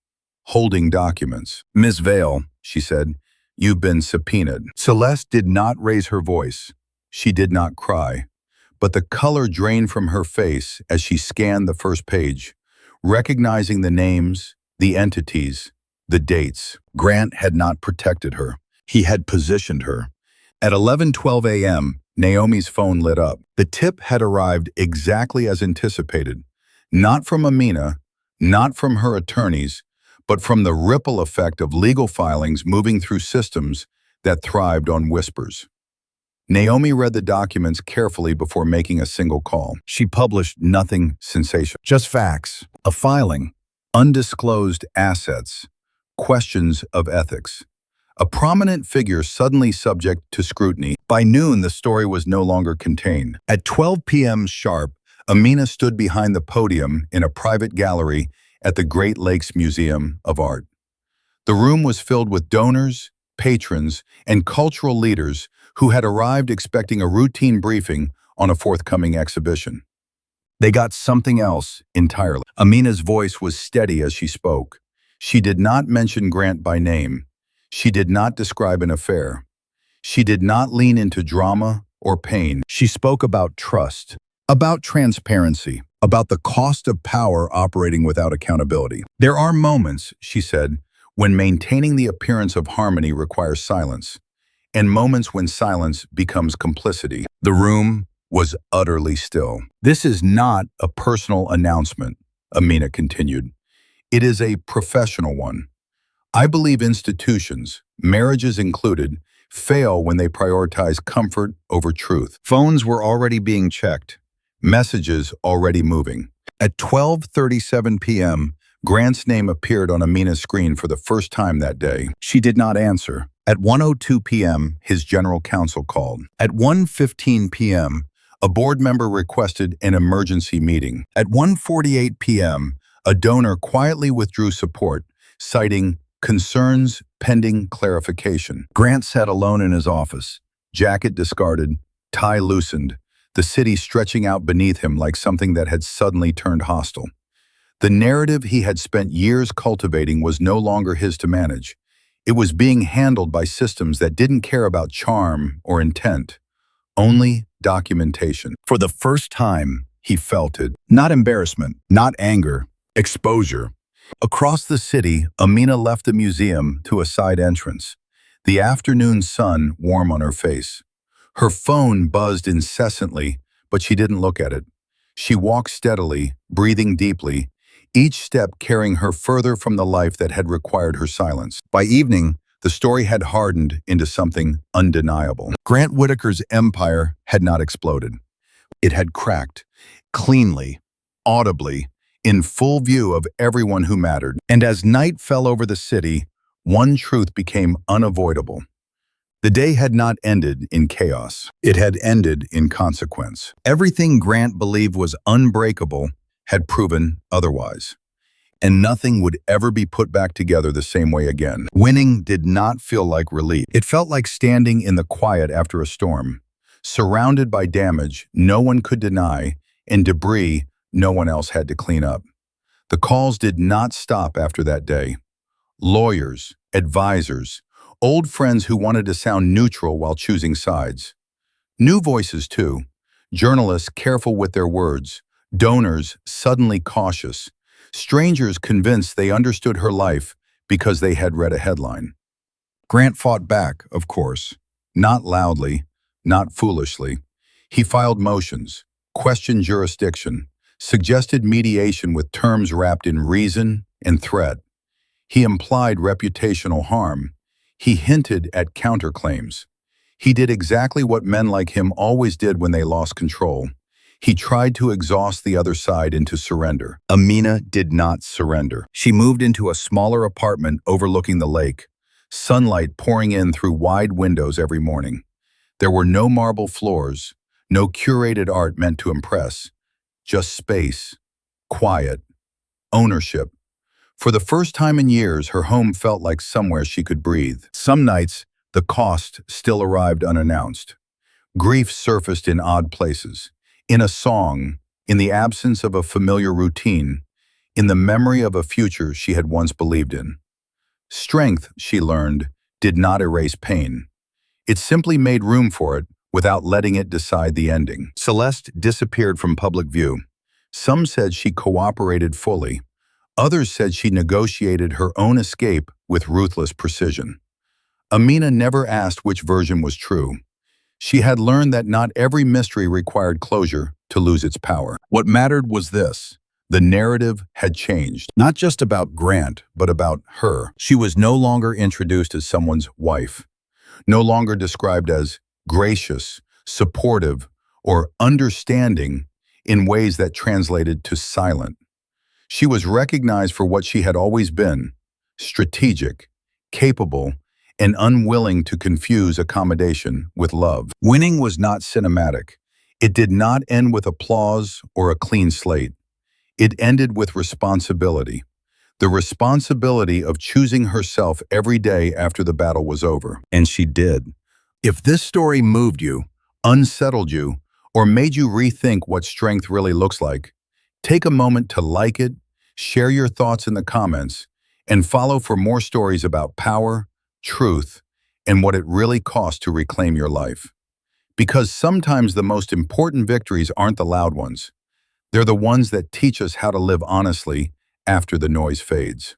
holding documents. "Miss Vale," she said, "you've been subpoenaed." Celeste did not raise her voice. She did not cry. But the color drained from her face as she scanned the first page, recognizing the names, the entities, the dates. Grant had not protected her. He had positioned her. At 11:12 a.m., Naomi's phone lit up. The tip had arrived exactly as anticipated. Not from Amina, not from her attorneys, but from the ripple effect of legal filings moving through systems that thrived on whispers. Naomi read the documents carefully before making a single call. She published nothing sensational, just facts. A filing, undisclosed assets, questions of ethics. A prominent figure suddenly subject to scrutiny. By noon, the story was no longer contained. At 12 p.m. sharp, Amina stood behind the podium in a private gallery at the Great Lakes Museum of Art. The room was filled with donors, patrons, and cultural leaders who had arrived expecting a routine briefing on a forthcoming exhibition. They got something else entirely. Amina's voice was steady as she spoke. She did not mention Grant by name. She did not describe an affair. She did not lean into drama or pain. She spoke about trust, about transparency, about the cost of power operating without accountability. "There are moments," she said, "when maintaining the appearance of harmony requires silence, and moments when silence becomes complicity." The room was utterly still. "This is not a personal announcement," Amina continued. "It is a professional one. I believe institutions, marriages included, fail when they prioritize comfort over truth." Phones were already being checked, messages already moving. At 12:37 p.m., Grant's name appeared on Amina's screen for the first time that day. She did not answer. At 1:02 p.m., his general counsel called. At 1:15 p.m., a board member requested an emergency meeting. At 1:48 p.m., a donor quietly withdrew support, citing concerns pending clarification. Grant sat alone in his office, jacket discarded, tie loosened, the city stretching out beneath him like something that had suddenly turned hostile. The narrative he had spent years cultivating was no longer his to manage. It was being handled by systems that didn't care about charm or intent, only documentation. For the first time, he felt it. Not embarrassment, not anger, exposure. Across the city, Amina left the museum to a side entrance, the afternoon sun warm on her face. Her phone buzzed incessantly, but she didn't look at it. She walked steadily, breathing deeply, each step carrying her further from the life that had required her silence. By evening, the story had hardened into something undeniable. Grant Whitaker's empire had not exploded. It had cracked, cleanly, audibly, in full view of everyone who mattered. And as night fell over the city, one truth became unavoidable. The day had not ended in chaos. It had ended in consequence. Everything Grant believed was unbreakable had proven otherwise. And nothing would ever be put back together the same way again. Winning did not feel like relief. It felt like standing in the quiet after a storm, surrounded by damage no one could deny and debris no one else had to clean up. The calls did not stop after that day. Lawyers, advisors, old friends who wanted to sound neutral while choosing sides. New voices too. Journalists careful with their words. Donors suddenly cautious. Strangers convinced they understood her life because they had read a headline. Grant fought back, of course. Not loudly, not foolishly. He filed motions, questioned jurisdiction, suggested mediation with terms wrapped in reason and threat. He implied reputational harm. He hinted at counterclaims. He did exactly what men like him always did when they lost control. He tried to exhaust the other side into surrender. Amina did not surrender. She moved into a smaller apartment overlooking the lake, sunlight pouring in through wide windows every morning. There were no marble floors, no curated art meant to impress, just space, quiet, ownership. For the first time in years, her home felt like somewhere she could breathe. Some nights, the cost still arrived unannounced. Grief surfaced in odd places, in a song, in the absence of a familiar routine, in the memory of a future she had once believed in. Strength, she learned, did not erase pain. It simply made room for it without letting it decide the ending. Celeste disappeared from public view. Some said she cooperated fully. Others said she negotiated her own escape with ruthless precision. Amina never asked which version was true. She had learned that not every mystery required closure to lose its power. What mattered was this. The narrative had changed, not just about Grant, but about her. She was no longer introduced as someone's wife, no longer described as gracious, supportive, or understanding in ways that translated to silent. She was recognized for what she had always been, strategic, capable, and unwilling to confuse accommodation with love. Winning was not cinematic. It did not end with applause or a clean slate. It ended with responsibility. The responsibility of choosing herself every day after the battle was over. And she did. If this story moved you, unsettled you, or made you rethink what strength really looks like, take a moment to like it, share your thoughts in the comments, and follow for more stories about power, truth, and what it really costs to reclaim your life. Because sometimes the most important victories aren't the loud ones. They're the ones that teach us how to live honestly after the noise fades.